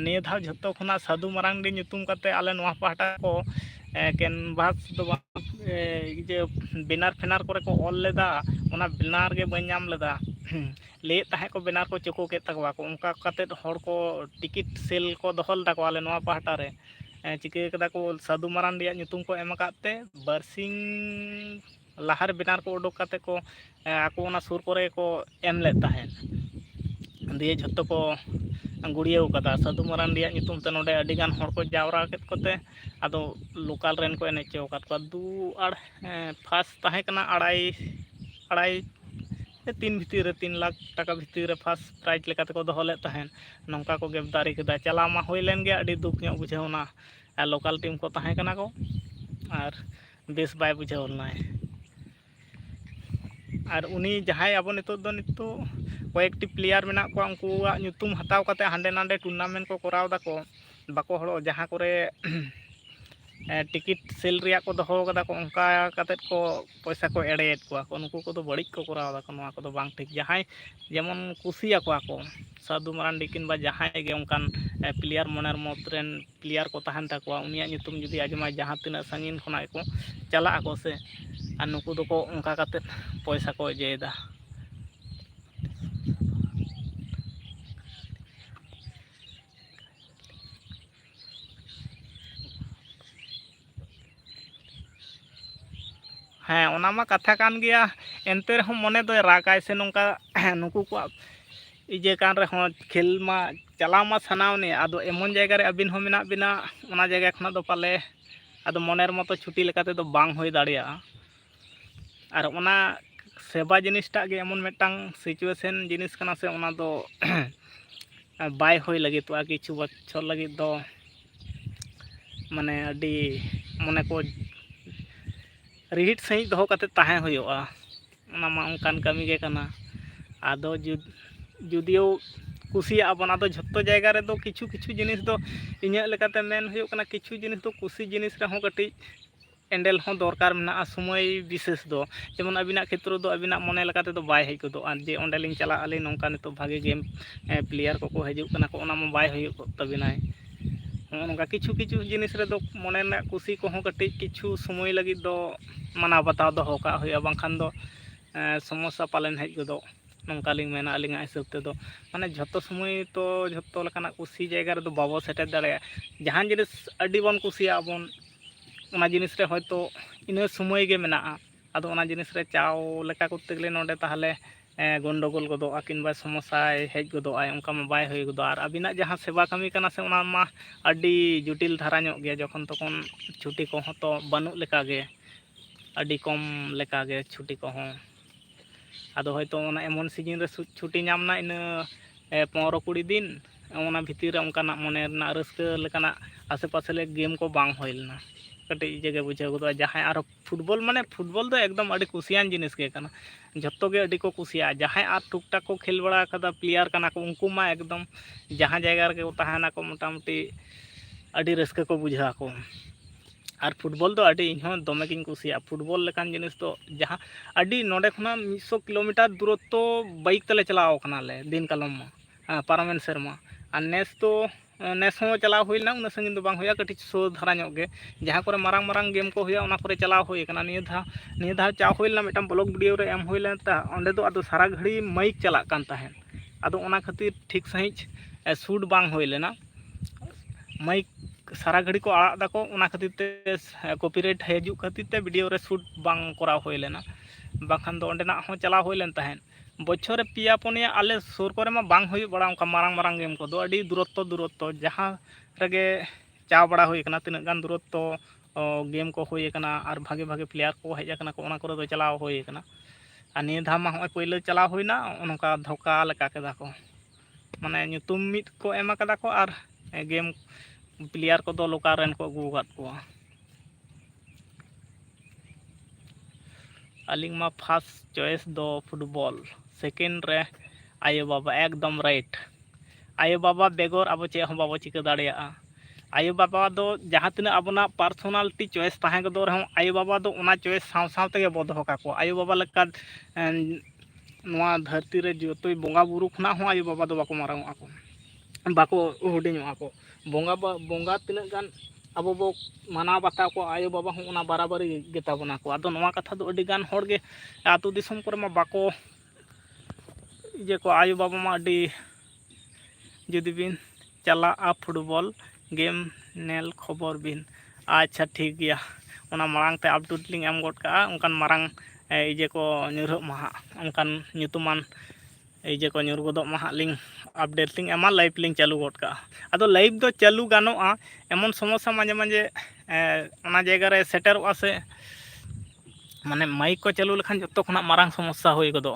ᱱᱤᱭᱟᱹ ᱫᱷᱟᱣ ᱡᱷᱚᱛᱚ ᱠᱷᱚᱱᱟᱜ ᱥᱟᱹᱫᱷᱩ ᱢᱟᱨᱟᱝᱰᱤ ᱧᱩᱛᱩᱢ ᱠᱟᱛᱮ ᱟᱞᱮ ᱱᱚᱣᱟ ᱯᱟᱦᱴᱟ ᱠᱚ ᱠᱮᱱᱵᱷᱟᱥ ᱫᱚ ᱵᱟᱝ ᱤᱭᱟᱹ ᱵᱮᱱᱟᱨ ᱯᱷᱮᱱᱟᱨ ᱠᱚᱨᱮ ᱠᱚ ᱚᱞ ᱞᱮᱫᱟ᱾ ᱚᱱᱟ ᱵᱮᱱᱟᱨ ᱜᱮ ᱵᱟᱹᱧ ᱧᱟᱢ ᱞᱮᱫᱟ᱾ ᱞᱟᱹᱭᱮᱫ ᱛᱟᱦᱮᱸᱫ ᱠᱚ ᱵᱮᱱᱟᱨ ᱠᱚ ᱪᱳᱠᱳ ᱠᱮᱫ ᱛᱟᱠᱚᱣᱟ ᱠᱚ᱾ ᱚᱱᱠᱟ ᱠᱟᱛᱮᱫ ᱦᱚᱲ ᱠᱚ ᱴᱤᱠᱤᱴ ᱥᱮᱞ ᱠᱚ ᱫᱚᱦᱚ ᱞᱮᱫᱟ ᱠᱚ ᱟᱞᱮ ᱱᱚᱣᱟ ᱯᱟᱦᱴᱟ ᱨᱮ᱾ ᱪᱤᱠᱟᱹ ᱠᱟᱫᱟ ᱠᱚ, ᱥᱟᱹᱫᱷᱩ ᱢᱟᱨᱟᱱᱰᱤᱭᱟᱜ ᱧᱩᱛᱩᱢ ᱠᱚ ᱮᱢ ᱟᱠᱟᱫ ᱛᱮ ᱵᱟᱨᱥᱤᱧ ᱞᱟᱦᱟᱨᱮ ᱵᱮᱱᱟᱨ ᱠᱚ ᱩᱰᱩᱠ ᱠᱟᱛᱮ ᱠᱚ ᱟᱠᱚ ᱚᱱᱟ ᱥᱩᱨ ᱠᱚᱨᱮ ᱠᱚ ᱮᱢ ᱞᱮᱫ ᱛᱟᱦᱮᱸᱫ᱾ ᱫᱤᱭᱮ ᱡᱷᱚᱛᱚ ᱠᱚ ᱜᱩᱲᱭᱟᱹᱣ ᱠᱟᱫᱟ ᱥᱟᱹᱫᱷᱩ ᱢᱟᱨᱟᱱᱰᱤᱭᱟᱜ ᱧᱩᱛᱩᱢ ᱛᱮ᱾ ᱱᱚᱰᱮ ᱟᱹᱰᱤᱜᱟᱱ ᱦᱚᱲ ᱠᱚ ᱡᱟᱣᱨᱟ ᱠᱮᱫ ᱠᱚᱛᱮ ᱟᱫᱚ ᱞᱳᱠᱟᱞ ᱨᱮᱱ ᱠᱚ ᱮᱱᱮᱡ ᱦᱚᱪᱚ ᱟᱠᱟᱫ ᱠᱚᱣᱟ᱾ ᱯᱷᱟᱥᱴ ᱛᱟᱦᱮᱸ ᱠᱟᱱᱟ ᱟᱲᱟᱭ 3 ᱵᱷᱤᱛᱤᱨ ᱨᱮ 3 ᱞᱟᱠᱷ ᱴᱟᱠᱟ ᱵᱷᱤᱛᱤᱨ ᱨᱮ ᱯᱷᱟᱥᱴ ᱯᱨᱟᱭᱤᱡᱽ ᱞᱮᱠᱟ ᱛᱮᱠᱚ ᱫᱚᱦᱚ ᱞᱮᱫ ᱛᱟᱦᱮᱸᱫ᱾ ᱱᱚᱝᱠᱟ ᱠᱚ ᱜᱨᱮᱯᱛᱟᱨᱤ ᱠᱮᱫᱟ᱾ ᱪᱟᱞᱟᱣ ᱢᱟ ᱦᱩᱭ ᱞᱮᱱ ᱜᱮᱭᱟ, ᱟᱹᱰᱤ ᱫᱩᱠ ᱧᱚᱜ ᱵᱩᱡᱷᱟᱹᱣᱱᱟ᱾ ᱞᱳᱠᱟᱞ ᱴᱤᱢ ᱠᱚ ᱛᱟᱦᱮᱸ ᱠᱟᱱᱟ ᱠᱚ ᱟᱨ ᱵᱮᱥ ᱵᱟᱭ ᱵᱩᱡᱷᱟᱹᱣ ᱞᱮᱱᱟᱭ᱾ ᱟᱨ ᱩᱱᱤ ᱡᱟᱦᱟᱸᱭ ᱟᱵᱚ ᱱᱤᱛᱚᱜ ᱠᱚᱭᱮᱠᱴᱤ ᱯᱞᱮᱭᱟᱨ ᱢᱮᱱᱟᱜ ᱠᱚᱣᱟ, ᱩᱱᱠᱩᱣᱟᱜ ᱧᱩᱛᱩᱢ ᱦᱟᱛᱟᱣ ᱠᱟᱛᱮ ᱦᱟᱸᱰᱮ ᱱᱟᱰᱮ ᱴᱩᱨᱱᱟᱢᱮᱱᱴ ᱠᱚ ᱠᱚᱨᱟᱣ ᱫᱟᱠᱚ᱾ ᱵᱟᱠᱚ ᱦᱚᱲᱚᱜ ᱡᱟᱦᱟᱸ ᱠᱚᱨᱮ ᱴᱤᱠᱤᱴ ᱥᱮᱞ ᱨᱮᱭᱟᱜ ᱠᱚ ᱫᱚᱦᱚ ᱠᱟᱫᱟ ᱠᱚ, ᱚᱱᱠᱟ ᱠᱟᱛᱮᱫ ᱠᱚ ᱯᱚᱭᱥᱟ ᱠᱚ ᱮᱲᱮᱭᱮᱫ ᱠᱚᱣᱟ ᱠᱚ᱾ ᱱᱩᱠᱩ ᱠᱚᱫᱚ ᱵᱟᱹᱲᱤᱡ ᱠᱚ ᱠᱚᱨᱟᱣ ᱫᱟᱠᱚ᱾ ᱱᱚᱣᱟ ᱠᱚᱫᱚ ᱵᱟᱝ ᱴᱷᱤᱠ᱾ ᱡᱟᱦᱟᱸᱭ ᱡᱮᱢᱚᱱ ᱠᱩᱥᱤᱭᱟᱠᱚᱣᱟ ᱠᱚ, ᱥᱟᱹᱫᱷᱩ ᱢᱟᱨᱟᱱᱰᱤ ᱠᱤᱝᱵᱟ ᱡᱟᱦᱟᱸᱭ ᱜᱮ ᱚᱱᱠᱟᱱ ᱯᱞᱮᱭᱟᱨ ᱢᱚᱱᱮᱨ ᱢᱚᱛ ᱨᱮᱱ ᱯᱞᱮᱭᱟᱨ ᱠᱚ ᱛᱟᱦᱮᱱ ᱛᱟᱠᱚᱣᱟ, ᱩᱱᱤᱭᱟᱜ ᱧᱩᱛᱩᱢ ᱡᱩᱫᱤ ᱟᱸᱡᱚᱢᱟᱭ, ᱡᱟᱦᱟᱸ ᱛᱤᱱᱟᱹᱜ ᱥᱟᱺᱜᱤᱧ ᱠᱷᱚᱱᱟᱜ ᱜᱮᱠᱚ ᱪᱟᱞᱟᱜ ᱟᱠᱚ ᱥᱮ, ᱟᱨ ᱱᱩᱠᱩ ᱫᱚᱠᱚ ᱚᱱᱠᱟ ᱠᱟᱛᱮᱫ ᱯᱚᱭᱥᱟ ᱠᱚ ᱤᱭᱟᱹᱭᱮᱫᱟ᱾ ᱦᱮᱸ ᱚᱱᱟ ᱢᱟ ᱠᱟᱛᱷᱟ ᱠᱟᱱ ᱜᱮᱭᱟ᱾ ᱮᱱᱛᱮ ᱨᱮᱦᱚᱸ ᱢᱚᱱᱮ ᱫᱚᱭ ᱨᱟᱜᱟᱭ ᱥᱮ ᱱᱚᱝᱠᱟ ᱱᱩᱠᱩ ᱠᱚᱣᱟᱜ ᱤᱭᱟᱹ ᱠᱟᱱ ᱨᱮᱦᱚᱸ ᱠᱷᱮᱞ ᱢᱟ ᱪᱟᱞᱟᱣ ᱢᱟ ᱥᱟᱱᱟᱣᱱᱤᱡ, ᱟᱫᱚ ᱮᱢᱚᱱ ᱡᱟᱭᱜᱟ ᱨᱮ ᱟᱹᱵᱤᱱ ᱦᱚᱸ ᱢᱮᱱᱟᱜ ᱵᱤᱱᱟ, ᱚᱱᱟ ᱡᱟᱭᱜᱟ ᱠᱷᱚᱱᱟᱜ ᱫᱚ ᱯᱟᱞᱮ ᱟᱫᱚ ᱢᱚᱱᱮᱨ ᱢᱚᱛᱚ ᱪᱷᱩᱴᱤ ᱞᱮᱠᱟ ᱛᱮᱫᱚ ᱵᱟᱝ ᱦᱩᱭ ᱫᱟᱲᱮᱭᱟᱜᱼᱟ᱾ ᱟᱨ ᱚᱱᱟ ᱥᱮᱵᱟ ᱡᱤᱱᱤᱥᱴᱟᱜ ᱜᱮ ᱮᱢᱚᱱ ᱢᱤᱫᱴᱟᱝ ᱥᱤᱪᱩᱭᱮᱥᱮᱱ ᱡᱤᱱᱤᱥ ᱠᱟᱱᱟ ᱥᱮ, ᱚᱱᱟ ᱫᱚ ᱵᱟᱭ ᱦᱩᱭ ᱞᱟᱹᱜᱤᱫᱚᱜᱼᱟ ᱠᱤᱪᱷᱩ ᱵᱚᱪᱷᱚᱨ ᱞᱟᱹᱜᱤᱫ ᱫᱚ᱾ ᱢᱟᱱᱮ ᱟᱹᱰᱤ ᱢᱚᱱᱮ ᱠᱚ ᱨᱤᱦᱤᱴ ᱥᱟᱺᱦᱤᱡ ᱫᱚᱦᱚ ᱠᱟᱛᱮᱫ ᱛᱟᱦᱮᱸ ᱦᱩᱭᱩᱜᱼᱟ᱾ ᱚᱱᱟ ᱢᱟ ᱚᱱᱠᱟᱱ ᱠᱟᱹᱢᱤ ᱜᱮ ᱠᱟᱱᱟ᱾ ᱟᱫᱚ ᱡᱩᱫᱤᱭᱳ ᱠᱩᱥᱤᱭᱟᱜᱼᱟ ᱵᱚᱱ, ᱟᱫᱚ ᱡᱷᱚᱛᱚ ᱡᱟᱭᱜᱟ ᱨᱮᱫᱚ ᱠᱤᱪᱷᱩ ᱡᱤᱱᱤᱥ ᱫᱚ ᱤᱧᱟᱹᱜ ᱞᱮᱠᱟᱛᱮ ᱢᱮᱱ ᱦᱩᱭᱩᱜ ᱠᱟᱱᱟ, ᱠᱤᱪᱷᱩ ᱡᱤᱱᱤᱥ ᱫᱚ ᱠᱩᱥᱤ ᱡᱤᱱᱤᱥ ᱨᱮᱦᱚᱸ ᱠᱟᱹᱴᱤᱡ ᱮᱸᱰᱮᱞ ᱦᱚᱸ ᱫᱚᱨᱠᱟর ᱢᱮᱱᱟᱜᱼᱟ, ᱥᱚᱢᱚᱭ ᱵᱤᱥᱮᱥ ᱫᱚ᱾ ᱡᱮᱢᱚᱱ ᱟᱹᱵᱤᱱᱟᱜ ᱠᱷᱮᱛᱨᱚ ᱫᱚ ᱟᱹᱵᱤᱱᱟᱜ ᱢᱚᱱᱮ ᱞᱮᱠᱟ ᱛᱮᱫᱚ ᱵᱟᱭ ᱦᱮᱡ ᱜᱚᱫᱚᱜᱼᱟ, ᱡᱮ ᱚᱸᱰᱮᱞᱤᱧ ᱪᱟᱞᱟᱜ ᱟᱹᱞᱤᱧ ᱱᱚᱝᱠᱟ ᱱᱤᱛᱚᱜ ᱵᱷᱟᱜᱮ ᱜᱮᱢ ᱯᱞᱮᱭᱟᱨ ᱠᱚᱠᱚ ᱦᱤᱡᱩᱜ ᱠᱟᱱᱟ ᱠᱚ, ᱚᱱᱟ ᱢᱟ ᱵᱟᱭ ᱦᱩᱭᱩᱜ ᱛᱟᱵᱤᱱᱟᱭ᱾ ᱱᱚᱜᱼᱚ ᱱᱚᱝᱠᱟ ᱠᱤᱪᱷᱩ ᱡᱤᱱᱤᱥ ᱨᱮᱫᱚ ᱢᱚᱱᱮ ᱨᱮᱱᱟᱜ ᱠᱩᱥᱤ ᱠᱚᱦᱚᱸ ᱠᱟᱹᱴᱤᱡ ᱠᱤᱪᱷᱩ ᱥᱚᱢᱚᱭ ᱞᱟᱹᱜᱤᱫ ᱫᱚ ᱢᱟᱱᱟᱣ ᱵᱟᱛᱟᱣ ᱫᱚᱦᱚ ᱠᱟᱜ ᱦᱩᱭᱩᱜᱼᱟ, ᱵᱟᱝᱠᱷᱟᱱ ᱫᱚ ᱥᱚᱢᱚᱥᱥᱟ ᱯᱟᱞᱮᱱ ᱦᱮᱡ ᱜᱚᱫᱚᱜ᱾ नोंकालिंग मेना अलिंगा हिसाब तेदो माने झतो समय तो झतो लेकाना कुसी जायगा रे दो बाबो सेटेर दाड़े जहां जिनिस अड्डी बन कुसिया बन ओना जिनिस रे हयतो इना समय गे मेनाआ आदो ओना जिनिस रे चाव लेका करते गेले नोंडे ताहले गंडगोल गदोआ किंबा समस्या हेज गदोआ ओंका मा बाय होय गदोआ आर अबिना जहां सेवा कमी कना से ओना मा अड्डी जटिल धारा ᱧᱚᱜ गया जखन तखन छुट्टी को तो बानुक लेका गे अड्डी कम लेका गे छुट्टी को आदो हयतो ओना एमन सीजन रे छुट्टी नामना इन 15-20 दिन ओना भितिर रे ओंकाना मने रना रस्का लेकाना आसे पासे ले गेम को बांग होइलना कटे जगह बुझाव गदोआ जहां आर फुटबॉल माने फुटबॉल दो एकदम अड्डी कुसियान जिनिस गे कना झत्तो गे अड्डी को कुसिया जहां आर टुकटाक को खेल बड़ा कदा प्लेयर कना को उनको मा एकदम जहां जायगा रे ताहाना को मोटामुटी अड्डी रस्का को बुझा को और फुटबॉल दो अड्डी इनहो दमे किन कुसिया फुटबॉल लेकान जिनिस तो जहां अड्डी नोडे खना 100 किलोमीटर दूरत्व बाइक तले चलाव कना ले दिन कालम पारमेन सेरमा और नेस तो नेस हो चलाव होइलना उना संगिन दो बांग होया कटी सो धारा ᱧᱚᱜ गे जहां करे मारांग मारांग गेम को होया उना करे चलाव होय कना निया धा चाव होइलना मिटम ब्लॉग वीडियो रे एम होइलन ता ओंडे दो आदो सारा घड़ी माइक चला कान ताहेन आदो ओना खातिर ठीक सहिच शूट बांग होइलेना माइक सारा घड़ी को आड़ा दाको ओना खातिर ते कॉपीराइट हेजु खातिर ते वीडियो रे शूट बांग कराव होइलेना बाखान दो ओंडेना हो चलाव होइलन ताहेन बछर पिया पुनिया आले सुर करे मा बांग होय बड़ा उनका मारांग मारांग गेम को दो अड्डी दूरत्व जहां रगे चाव बड़ा होय कना तिना गान दूरत्व गेम को होय कना और भागे भागे प्लेयर को हेज कना को ओना करे दो चलाव होय कना आ निया धा मा होय पहिले चलाव होइना ओनका धोका लेका केदा को माने nyutum मिट को एमा कदा को और गेम प्लेयर को दो लोका रेन को अगू गात को अलिंग मा फर्स्ट चॉइस दो फुटबॉल सेकेंड रे आयो बाबा एकदम राइट आयो बाबा बेगोर अब चे हम बाबा चिका दाड़िया आयो बाबा दो जहां तिना अबना पर्सनालिटी चॉइस ताहे गदो रह आयो बाबा दो ओना चॉइस साव साव तेगे बदो का को आयो बाबा लका नोआ धरती रे जतोय बोंगा बुरु खना हो आयो बाबा दो बाको मारांग आको बाको हुडिङ आको बोंगा तिना गान अब बो माना बाता को आयो बाबा हो ओना बराबरी गेता बना को आदो नोआ कथा दो अड्डी गान होड़ गे आतु दिसम करे मा बाको जे को आयो बाबा मा अड्डी जुदी बिन चला आ फुटबॉल गेम नेल खबर बिन अच्छा ठीक गया ओना मारांग ते अपडेट लिंग एम गड का उनकान मारांग इजे को न्यूरह महा उनकान ᱧᱩᱛᱩᱢᱟᱱ इजे को ᱧᱩᱨ गदो महा लिंग अपडेट लिंग एमा लाइव लिंग चालू गड का आदो लाइव दो चालू गानोआ एमन समस्या माजे माजे ओना जायगा रे सेटरवा से माने माइक को चालू लखान जत्तो खना मारांग समस्या होय गदो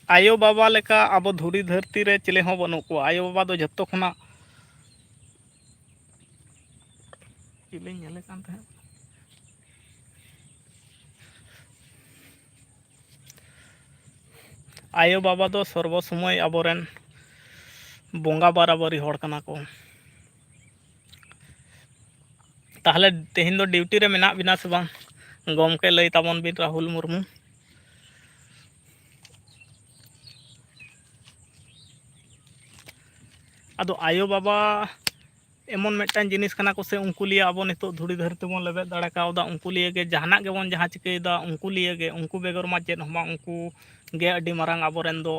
आयो बाबा लेका अब धुरी धरती रे चिले हो बनु को आयो बाबा दो जत्तो खना चिले नेले कान था आयो बाबा दो सर्व समय अबोरेन बोंगा बराबरी होड़ कना को ताहले तेहिन दो ड्यूटी रे मेना बिना से बांग गमके लई ताबन बिन राहुल मुर्मू आदो आयो बाबा एमन मेटन जिनिस कना को से उनको लिए अब नितो धुड़ी धरती बन लेबे दाड़ा कावदा उनको लिए गे जहाना गे बन जहां चिकेदा उनको लिए गे उनको बेगर मा चेत हमा उनको गे अड्डी मारांग अबोरेन दो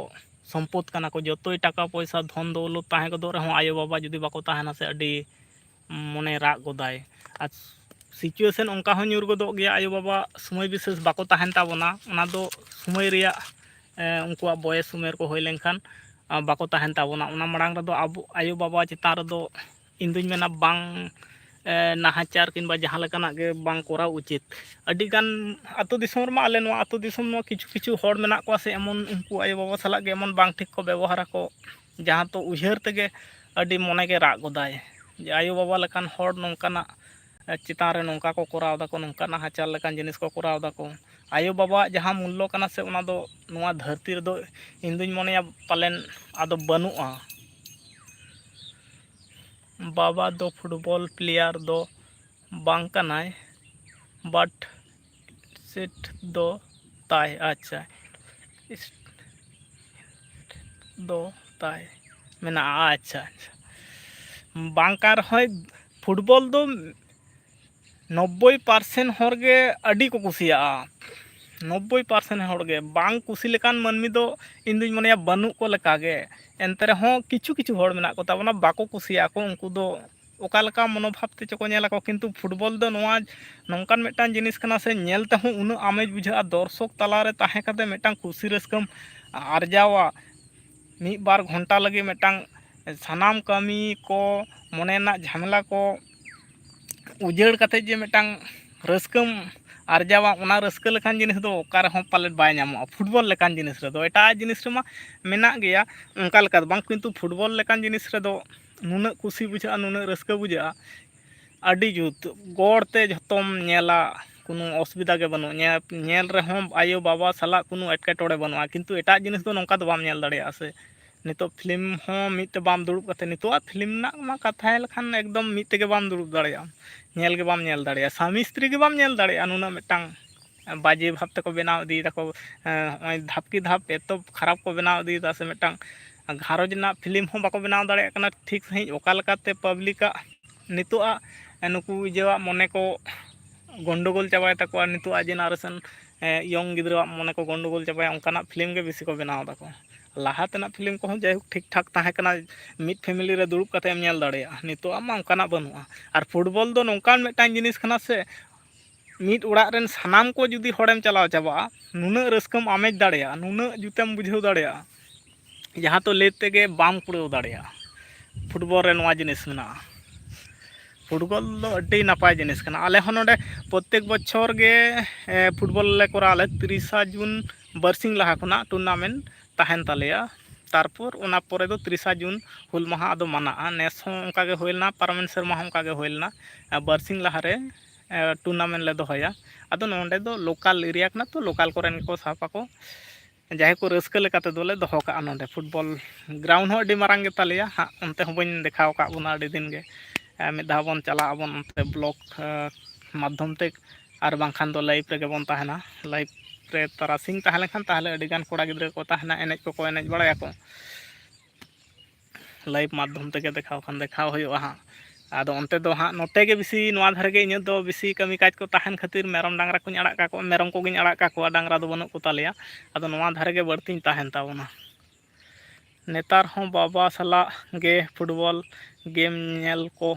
संपत कना को जतोय टाका पैसा धन दौलत ताहे गदो रहो आयो बाबा जुदी बाको ताहेना से अड्डी मने राग गोदाय आ सिचुएशन उनका हो ᱧᱩᱨ गदो गया आयो बाबा समय विशेष बाको ताहेन ताबोना ओना दो समय रिया उनकुआ बयस उमेर को होय लेनखान बाको ताहेन ताबोना ओना मारांग रे दो अब आयो बाबा चिता रे दो इंदुñ मेना बांग नाहाचार किंबा जहां लेकाना गे बांग कोरा उचित अड्डी गान आतो दिसम रमा आले नो आतो दिसम नो किछु किछु होड़ मेना को से एमन उनको आयो बाबा साला गे एमन बांग ठीक को व्यवहार को जहां तो उहर तेगे अड्डी मने गे राग गोदाय जे आयो बाबा लेकान होड़ नोंकाना चितान रे नोंका को कोराव दा को नोंका नाहाचार लेकान जिनिस को कोराव दा को आयो बाबा जहां मूल्य कना से ओना दो नोआ धरती रे दो इंदुñ मनेया पालेन आदो बनुआ बाबा दो फुटबॉल प्लेयर दो बांग कनाय बट सेट दो ताय अच्छा दो ताय मेना अच्छा बांग कार होय फुटबॉल दो 90% हॉरगे अड़ी को कुसियागा 90% हॉरगे बांग कुसी लेकान मनमी दो इन दुñ मने बानु को लेकागे एंते रहो किछु किछु हॉर मेना को ताबना बाको कुसिया को उनको दो ओका लेका मनोभाव ते चको नेला को किंतु फुटबॉल दो नोआ नोंकान मेटान जिनिस कना से नेल ते हो उन आमेज बुझा दर्शक तलारे ताहे कते मेटान खुशी रस्कम आरजावा मी बार घंटा लगे मेटान सानाम कमी को मनेना झमेला को उजड़ कते जे मेटान रस्कम आरजावा उना रस्क लेकान जिनिस दो ओकार हो पाले बाय नामो फुटबॉल लेकान जिनिस रे दो एटा जिनिस रे मा मेना गया उनका लेका बांग किंतु फुटबॉल लेकान जिनिस रे दो नुना खुशी बुझा नुना रस्क बुझा अड़ी जुत गड़ते जतम नेला कोनो असुविधा के बनो नेल रहो आयो बाबा साला कोनो एटकेटोड़े बनुआ किंतु एटा जिनिस दो नोंका दो बाम नेल दाड़िया से नितो फिल्म हो मिते बाम दुड़ुब कते नितो फिल्म ना मा कथा लेखान एकदम मिते के बाम दुड़ुब दाड़िया नेल के बाम नेल दाड़िया स्वामी स्त्री के बाम नेल दाड़िया नुना मिटांग बाजे भाव तक बनाव दी तको धापकी धाप एतो खराब को बनाव दी से मिटांग घारोज ना फिल्म हो बाको बनाव दाड़िया कना ठीक सही ओका लेकाते पब्लिका नितो नुकु इजेवा मने को गंडगोल चाबाय तको नितो जेनारेशन यंग गिद्रा मने को गंडगोल चाबाय उनकाना फिल्म के बेसी को बनाव दाको लाहातेना फिल्म को जाय ठीक ठाक ताहे कना मिड फैमिली रे दुड़ुब कते एम नेल दाड़िया नितो मा उनकाना बनुआ और फुटबॉल दो नोंकान मेटान जिनिस कना से मिड उड़ा रेन सानाम को जुदी होड़ेम चलाव चाबा नुना रस्कम आमेज दाड़िया नुना जुतेम बुझाव दाड़िया जहां तो लेते के बाम कुड़ाव दाड़िया फुटबॉल रे नोआ जिनिस मेना फुटबॉल दो अड्डी नापाय जिनिस कना आले हो नोडे प्रत्येक बछर गे फुटबॉल ले करा ले 30 जून बरसिंग लहा खुना टूर्नामेंट ताहेन तालेया तारपर ओना परे दो 30 जून हुल माहा आदो माना नेस हो उनका गे होइलना पारमेन शर्मा हो उनका गे होइलना बरसिंग लहा रे टूर्नामेंट ले दोहया आदो नोंडे दो लोकल एरिया कना तो लोकल कोरेन को सापा को जाहे को रस्क लेकाते दोले दोहो का नोंडे फुटबॉल ग्राउंड हो अड्डी मारांग गे तालेया हा उनते हो बइन देखाव का बुना अड्डी दिन गे मिद धाव बन चला बन उनते ब्लॉग माध्यम ते और बांखान दो लाइव रे बन ताहेना लाइव रे तारासिंग ताहे लेखान ताहले अड्डी गान कोड़ा गिद्रा को ताहेना एनेज को एनेज बड़ाया को लाइव माध्यम ते देखाव खान देखाव होयो हा आदो उनते दो हा नोते गे बिसी नोआ धारे गे इᱧ दो बिसी कमी काज को ताहेन खातिर मेरम डांगरा को अड़ा का को मेरम को गिन अड़ा का को डांगरा दो बनु को तालिया आदो नोआ धारे गे बड़तीन ताहेन ताबोना नेतार हो बाबा साला गे फुटबॉल गेम नेल को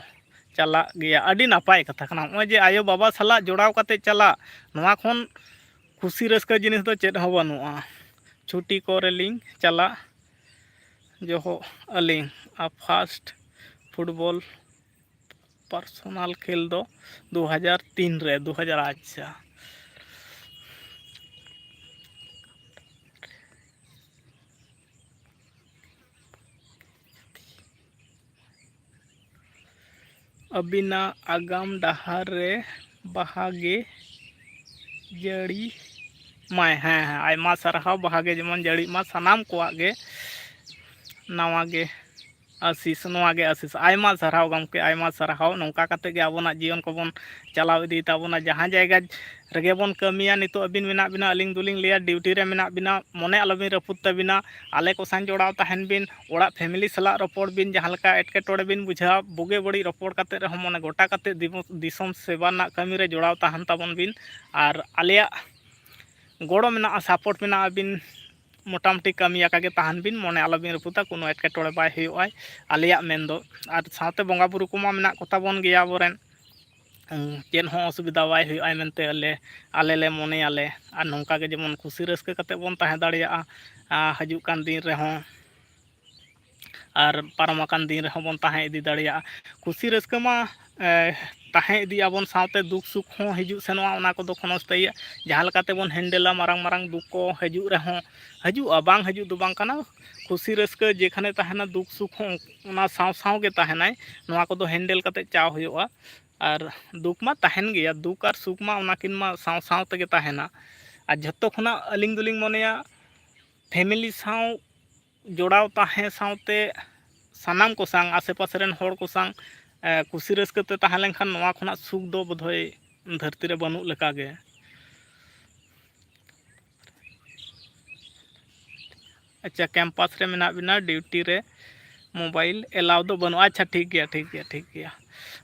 चला गया अड़ी नापाय कथा कना ओ जे आयो बाबा साला जोड़ाव कते चला नोआ खन खुशी रस्का जिनिस दो चेद हो बनुआ छुट्टी को रेलिंग चला जो हो अलिंग आ फर्स्ट फुटबॉल पर्सनल खेल दो 2003 रे 2000 अच्छा अबिना आगाम डहार रे बहागे जड़ी माय हाँ हाँ आयमा सारहाव बहागे जेमन जड़ी मा सानाम कोआगे नवागे आशीष नवागे आशीष आयमा सारहाव गमके आयमा सारहाव नोंका कते गे आबोना जीवन को बन चलाव इदी ताबोना जहां जायगा रगे बन कमिया नितो अबिन मेना बिना अलिंग दुलिंग लिया ड्यूटी रे मेना बिना मने आलोबिन रपुत तबिना आले को सान जोड़ाव ताहेन बिन ओड़ा फैमिली सला रपोड़ बिन जहां लका एटकेटोड़े बिन बुझा बुगे बड़ी रपोड़ कते रह मने गोटा कते दिसम सेवा ना कमी रे जोड़ाव ताहन ताबन बिन और आलिया गोड़ो मेना सपोर्ट मेना बिन मोटामुटी कमिया का ताहन बिन मने आलोबिन रपुता कोनो एटकेटोड़े बाय हुयुआय आलिया मेन दो और साथे बंगा बुरु को मा मेना कोता बन गया बोरेन चेन हो असुविधा बाय हुयुआय मेनते आले ले मने आले और नोंका गे जेमन खुशी रस्का कते बन ताहे दाड़िया हजू कान दिन रे हो और पारमाकान दिन रे हो बन ताहे इदी दाड़िया खुशी रस्का मा ताहे इदी आबन साथे दुख सुख हो हजू सेनवा ओना को दो खनस्ताई जहां लकाते बन हैंडला मारंग मारंग दुख को हजू रे हो हजूआ बांग हजू दो बांग काना खुशी रस्का जेखाने ताहेना दुख सुख हो ओना साव साव गे ताहेनाय नोआ को दो हैंडल कते चाव हुयुआ और दुख मा ताहेन गया दुख और सुख मा ओनाकिन मा साव साव तेगे ताहेना और जतो खना अलिंग दुलिंग मनेया फैमिली साव जोड़ाव ताहे सावते सानाम को सांग आसे पासे रेन होड़ को सांग खुशी रस्का ते ताहे लेनखान नोआ खना सुख दो बधोय धरती रे बनु लेका गे अच्छा कैंपस रे मेना बिना ड्यूटी रे मोबाइल एलाउ दो बनु अच्छा ठीक गया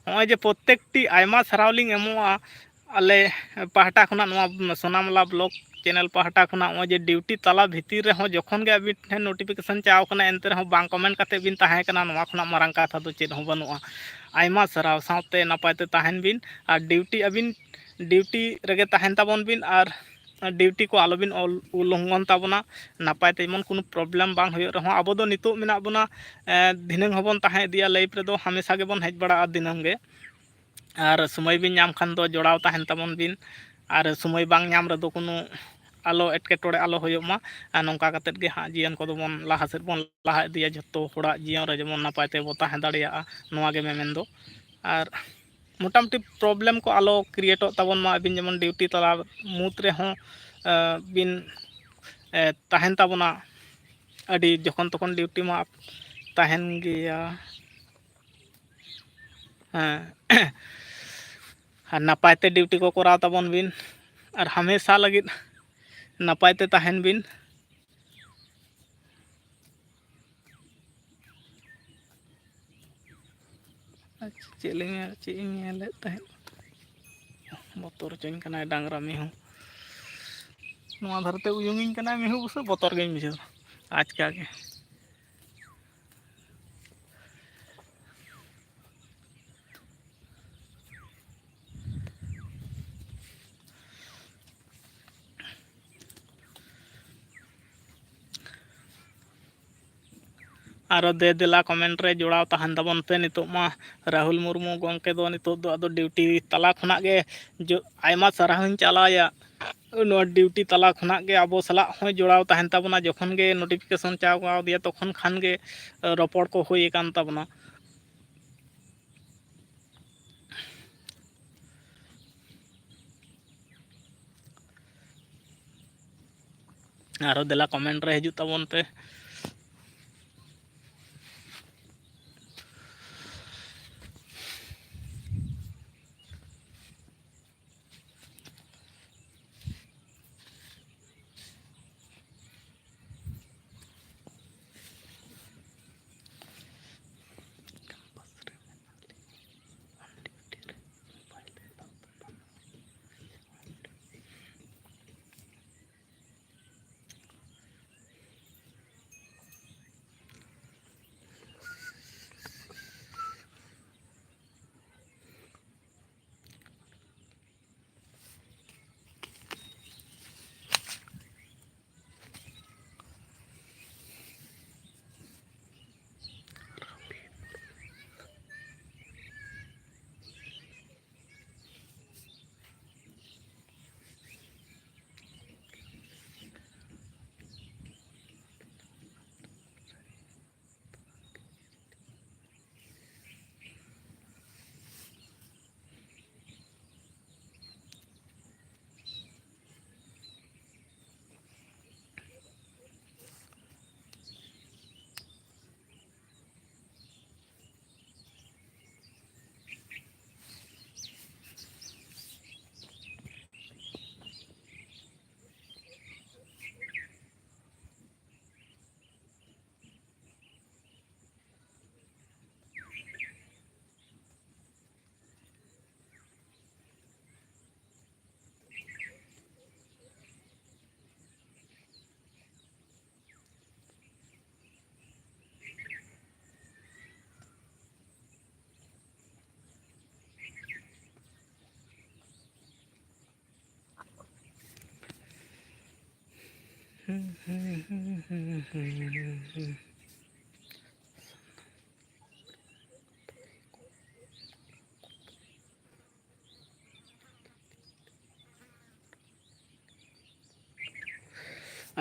ᱱᱚᱜᱼᱚᱭ ᱡᱮ ᱯᱨᱚᱛᱮᱠᱴᱤ ᱟᱭᱢᱟ ᱥᱟᱨᱦᱟᱣ ᱞᱤᱧ ᱮᱢᱚᱜᱼᱟ ᱟᱞᱮ ᱯᱟᱦᱴᱟ ᱠᱷᱚᱱᱟᱜ, ᱱᱚᱣᱟ ᱥᱳᱱᱟᱢᱩᱞᱟ ᱵᱞᱚᱜ ᱪᱮᱱᱮᱞ ᱯᱟᱦᱴᱟ ᱠᱷᱚᱱᱟᱜ, ᱱᱚᱜᱼᱚᱭ ᱡᱮ ᱰᱤউᱴᱤ ᱛᱟᱞᱟ ᱵᱷᱤᱛᱤᱨ ᱨᱮᱦᱚᱸ ᱡᱚᱠᱷᱚᱱ ᱜᱮ ᱟᱹᱵᱤᱱ ᱴᱷᱮᱱ ᱱᱳᱴᱤᱯᱷᱤᱠᱮᱥᱚᱱ ᱪᱟᱣ ᱠᱟᱱᱟ ᱮᱱᱛᱮ ᱨᱮᱦᱚᱸ ᱵᱟᱝ ᱠᱚᱢᱮᱱᱴ ᱠᱟᱛᱮᱫ ᱵᱤᱱ ᱛᱟᱦᱮᱸ ᱠᱟᱱᱟ, ᱱᱚᱣᱟ ᱠᱷᱚᱱᱟᱜ ᱢᱟᱨᱟᱝ ᱠᱟᱛᱷᱟ ᱫᱚ ᱪᱮᱫ ᱦᱚᱸ ᱵᱟᱹᱱᱩᱜᱼᱟ᱾ ᱟᱭᱢᱟ ᱥᱟᱨᱦᱟᱣ, ᱥᱟᱶᱛᱮ ᱱᱟᱯᱟᱭ ᱛᱮ ᱛᱟᱦᱮᱱ ᱵᱤᱱ ᱟᱨ ᱰᱤউᱴᱤ ᱟᱹᱵᱤᱱ ᱰᱤউᱴᱤ ᱨᱮᱜᱮ ᱛᱟᱦᱮᱱ ᱛᱟᱵᱚᱱ ᱵᱤᱱ ᱟᱨ ᱰᱤউᱴᱤ ᱠᱚ ᱟᱞᱚᱵᱤᱱ ᱩᱞᱞᱚᱝঘᱚᱱ ᱛᱟᱵᱚᱱᱟ ᱱᱟᱯᱟᱭ ᱛᱮ, ᱡᱮᱢᱚᱱ কোনো ᱯᱨᱚᱵᱞᱮᱢ ᱵᱟᱝ ᱦᱩᱭᱩᱜ ᱨᱮᱦᱚᱸ ᱟᱵᱚ ᱫᱚ ᱱᱤᱛᱚᱜ ᱢᱮᱱᱟᱜ ᱵᱚᱱᱟ, ᱫᱷᱤᱱᱟᱹᱝ ᱦᱚᱸᱵᱚᱱ ᱛᱟᱦᱮᱸ ᱤᱫᱤᱭᱟ, ᱞᱟᱭᱤᱯᱷ ᱨᱮᱫᱚ ᱦᱟᱢᱮᱥᱟ ᱜᱮᱵᱚᱱ ᱦᱮᱡ ᱵᱟᱲᱟᱜᱼᱟ ᱫᱤᱱᱟᱹᱢ ᱜᱮ, ᱟᱨ ᱥᱚᱢᱚᱭ ᱵᱤᱱ ᱧᱟᱢ ᱠᱷᱟᱱ ᱫᱚ ᱡᱚᱲᱟᱣ ᱛᱟᱦᱮᱱ ᱛᱟᱵᱚᱱ ᱵᱤᱱ, ᱟᱨ ᱥᱚᱢᱚᱭ ᱵᱟᱝ ᱧᱟᱢ ᱨᱮᱫᱚ কোনো ᱟᱞᱚ ᱮᱴᱠᱮᱴᱚᱬᱮ ᱟᱞᱚ ᱦᱩᱭᱩᱜ ᱢᱟ, ᱟᱨ ᱱᱚᱝᱠᱟ ᱠᱟᱛᱮᱫ ᱜᱮ ᱦᱟᱸᱜ ᱡᱤᱭᱚᱱ ᱠᱚᱫᱚ ᱵᱚᱱ ᱞᱟᱦᱟ ᱥᱮᱫ ᱵᱚᱱ ᱞᱟᱦᱟ ᱤᱫᱤᱭᱟ, ᱡᱚᱛᱚ ᱦᱚᱲᱟᱜ ᱡᱤᱭᱚᱱ ᱨᱮ ᱡᱮᱢᱚᱱ ᱱᱟᱯᱟᱭ ᱛᱮᱵᱚ ᱛᱟᱦᱮᱸ ᱫᱟᱲᱮᱭᱟᱜᱼᱟ, ᱱᱚᱣᱟ ᱜᱮ ᱢᱮᱢᱮᱱ ᱫᱚ᱾ ᱟᱨ ᱢᱚᱴᱟᱢᱩᱴᱤ ᱯᱨᱚᱵᱞᱮᱢ ᱠᱚ ᱟᱞᱚ ᱠᱨᱤᱭᱮᱴᱚᱜ ᱛᱟᱵᱚᱱ ᱢᱟ, ᱟᱹᱵᱤᱱ ᱡᱮᱢᱚᱱ ᱰᱤᱩᱴᱤ ᱛᱟᱞᱟ ᱢᱩᱫᱽ ᱨᱮᱦᱚᱸ ᱵᱤᱱ ᱛᱟᱦᱮᱱ ᱛᱟᱵᱚᱱᱟ, ᱟᱹᱰᱤ ᱡᱚᱠᱷᱚᱱ ᱛᱚᱠᱷᱚᱱ ᱰᱤᱩᱴᱤ ᱢᱟ ᱛᱟᱦᱮᱱ ᱜᱮᱭᱟ, ᱦᱮᱸ ᱟᱨ ᱱᱟᱯᱟᱭ ᱛᱮ ᱰᱤᱩᱴᱤ ᱠᱚ ᱠᱚᱨᱟᱣ ᱛᱟᱵᱚᱱ ᱵᱤᱱ, ᱟᱨ ᱦᱟᱢᱮᱥᱟ ᱞᱟᱹᱜᱤᱫ ᱱᱟᱯᱟᱭ ᱛᱮ ᱛᱟᱦᱮᱱ ᱵᱤᱱ᱾ ᱟᱪᱪᱷᱟ, ᱪᱮᱫ ᱤᱧ ᱧᱮᱞᱮᱫ ᱛᱟᱦᱮᱸᱫ, ᱵᱚᱛᱚᱨ ᱦᱚᱪᱚᱧ ᱠᱟᱱᱟᱭ ᱰᱟᱝᱨᱟ ᱢᱤᱦᱩ, ᱱᱚᱣᱟ ᱫᱷᱟᱨᱮᱛᱮ ᱩᱭᱩᱝᱤᱧ ᱠᱟᱱᱟᱭ ᱢᱤᱦᱩ ᱵᱚᱥᱩ, ᱵᱚᱛᱚᱨ ᱜᱤᱧ ᱵᱩᱡᱷᱟᱹᱣᱟ ᱟᱪᱠᱟ ᱜᱮ᱾ ᱟᱨᱚ ᱫᱮᱼᱫᱮᱞᱟ ᱠᱚᱢᱮᱱᱴ ᱨᱮ ᱡᱚᱲᱟᱣ ᱛᱟᱦᱮᱱ ᱛᱟᱵᱚᱱ ᱯᱮ᱾ ᱱᱤᱛᱚᱜ ᱢᱟ ᱨᱟᱦᱩᱞ ᱢᱩᱨᱢᱩ ᱜᱚᱢᱠᱮ ᱫᱚ ᱱᱤᱛᱚᱜ ᱫᱚ ᱟᱫᱚ ᱰᱤᱩᱴᱤ ᱛᱟᱞᱟ ᱠᱷᱚᱱᱟᱜ ᱜᱮ ᱟᱭᱢᱟ ᱥᱟᱨᱦᱟᱣᱤᱧ ᱪᱟᱞᱟᱣᱟᱭᱟ, ᱱᱚᱣᱟ ᱰᱤᱩᱴᱤ ᱛᱟᱞᱟ ᱠᱷᱚᱱᱟᱜ ᱜᱮ ᱟᱵᱚ ᱥᱟᱞᱟᱜ ᱦᱚᱸᱭ ᱡᱚᱲᱟᱣ ᱛᱟᱦᱮᱱ ᱛᱟᱵᱚᱱᱟ, ᱡᱚᱠᱷᱚᱱ ᱜᱮ ᱱᱳᱴᱤᱯᱷᱤᱠᱮᱥᱚᱱ ᱪᱟᱣ ᱠᱟᱣᱫᱮᱭᱟ ᱛᱚᱠᱷᱚᱱ ᱠᱷᱟᱱ ᱜᱮ ᱨᱚᱯᱚᱲ ᱠᱚ ᱦᱩᱭ ᱟᱠᱟᱱ ᱛᱟᱵᱚᱱᱟ᱾ ᱟᱨᱚ ᱫᱮᱞᱟ ᱠᱚᱢᱮᱱᱴ ᱨᱮ ᱦᱤᱡᱩᱜ ᱛᱟᱵᱚᱱ ᱯᱮ᱾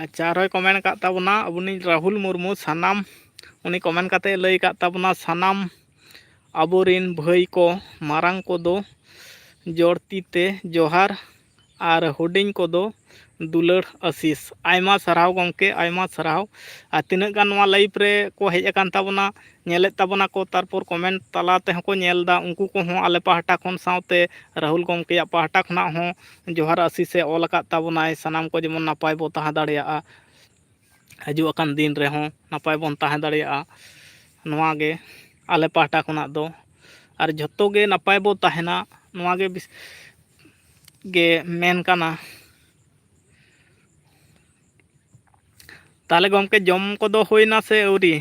ᱟᱪᱪᱷᱟ, ᱟᱨᱦᱚᱸᱭ ᱠᱚᱢᱮᱱᱴ ᱟᱠᱟᱫ ᱛᱟᱵᱚᱱᱟ ᱟᱵᱚᱱᱤᱡ ᱨᱟᱦᱩᱞ ᱢᱩᱨᱢᱩ, ᱥᱟᱱᱟᱢ ᱩᱱᱤ ᱠᱚᱢᱮᱱᱴ ᱠᱟᱛᱮᱫ ᱞᱟᱹᱭ ᱟᱠᱟᱫ ᱛᱟᱵᱚᱱᱟ, ᱥᱟᱱᱟᱢ ᱟᱵᱚᱨᱤᱱ ᱵᱷᱟᱹᱭ ᱠᱚ, ᱢᱟᱨᱟᱝ ᱠᱚᱫᱚ ᱡᱚᱲ ᱛᱤ ᱛᱮ ᱡᱚᱦᱟᱨ, ᱟᱨ ᱦᱩᱰᱤᱧ ᱠᱚᱫᱚ ᱫᱩᱞᱟᱹᱲ ᱟᱥᱤᱥ᱾ ᱟᱭᱢᱟ ᱥᱟᱨᱦᱟᱣ ᱜᱚᱢᱠᱮ, ᱟᱭᱢᱟ ᱥᱟᱨᱦᱟᱣ᱾ ᱟᱨ ᱛᱤᱱᱟᱹᱜ ᱜᱟᱱ ᱱᱚᱣᱟ ᱞᱟᱭᱤᱯ ᱨᱮ ᱠᱚ ᱦᱮᱡ ᱟᱠᱟᱱ ᱛᱟᱵᱚᱱᱟ, ᱧᱮᱞᱮᱫ ᱛᱟᱵᱚᱱᱟ ᱠᱚ, ᱛᱟᱨᱯᱚᱨ ᱠᱚᱢᱮᱱᱴ ᱛᱟᱞᱟ ᱛᱮᱦᱚᱸ ᱠᱚ ᱧᱮᱞ ᱮᱫᱟ, ᱩᱱᱠᱩ ᱠᱚᱦᱚᱸ ᱟᱞᱮ ᱯᱟᱦᱴᱟ ᱠᱷᱚᱱ ᱥᱟᱶᱛᱮ ᱨᱟᱦᱩᱞ ᱜᱚᱢᱠᱮᱭᱟᱜ ᱯᱟᱦᱴᱟ ᱠᱷᱚᱱᱟᱜ ᱦᱚᱸ ᱡᱚᱦᱟᱨ ᱟᱥᱤᱥᱮ ᱚᱞ ᱟᱠᱟᱫ ᱛᱟᱵᱚᱱᱟᱭ, ᱥᱟᱱᱟᱢ ᱠᱚ ᱡᱮᱢᱚᱱ ᱱᱟᱯᱟᱭ ᱵᱚ ᱛᱟᱦᱮᱸ ᱫᱟᱲᱮᱭᱟᱜᱼᱟ, ᱦᱤᱡᱩᱜ ᱟᱠᱟᱱ ᱫᱤᱱ ᱨᱮᱦᱚᱸ ᱱᱟᱯᱟᱭ ᱵᱚᱱ ᱛᱟᱦᱮᱸ ᱫᱟᱲᱮᱭᱟᱜᱼᱟ, ᱱᱚᱣᱟ ᱜᱮ ᱟᱞᱮ ᱯᱟᱦᱴᱟ ᱠᱷᱚᱱᱟᱜ ᱫᱚ ᱟᱨ ᱡᱷᱚᱛᱚ ᱜᱮ ᱱᱟᱯᱟᱭ ᱵᱚ ᱛᱟᱦᱮᱱᱟ, ᱱᱚᱣᱟ ᱜᱮ ᱢᱮᱱ ᱠᱟᱱᱟ᱾ ᱛᱟᱦᱚᱞᱮ ᱜᱚᱢᱠᱮ ᱡᱚᱢ ᱠᱚᱫᱚ ᱦᱩᱭᱱᱟ ᱥᱮ ᱟᱹᱣᱨᱤ?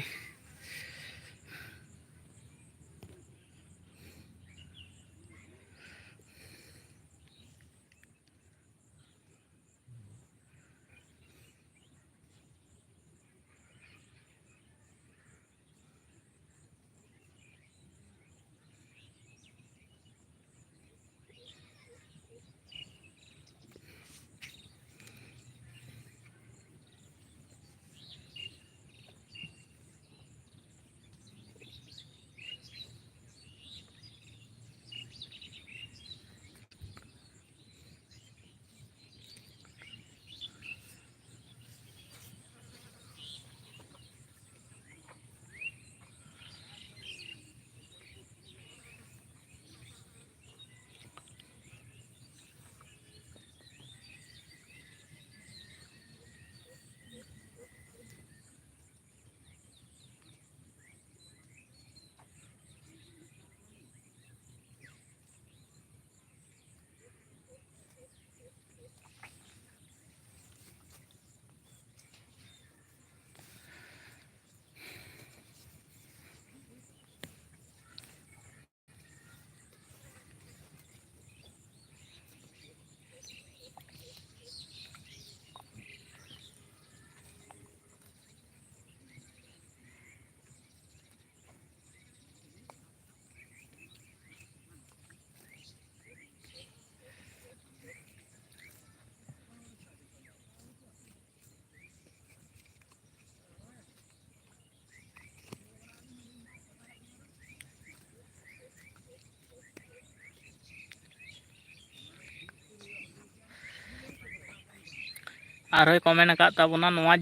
ᱟᱨᱦᱚᱸᱭ ᱠᱚᱢᱮᱱᱴ ᱟᱠᱟᱫ ᱛᱟᱵᱚᱱᱟ, ᱱᱚᱣᱟ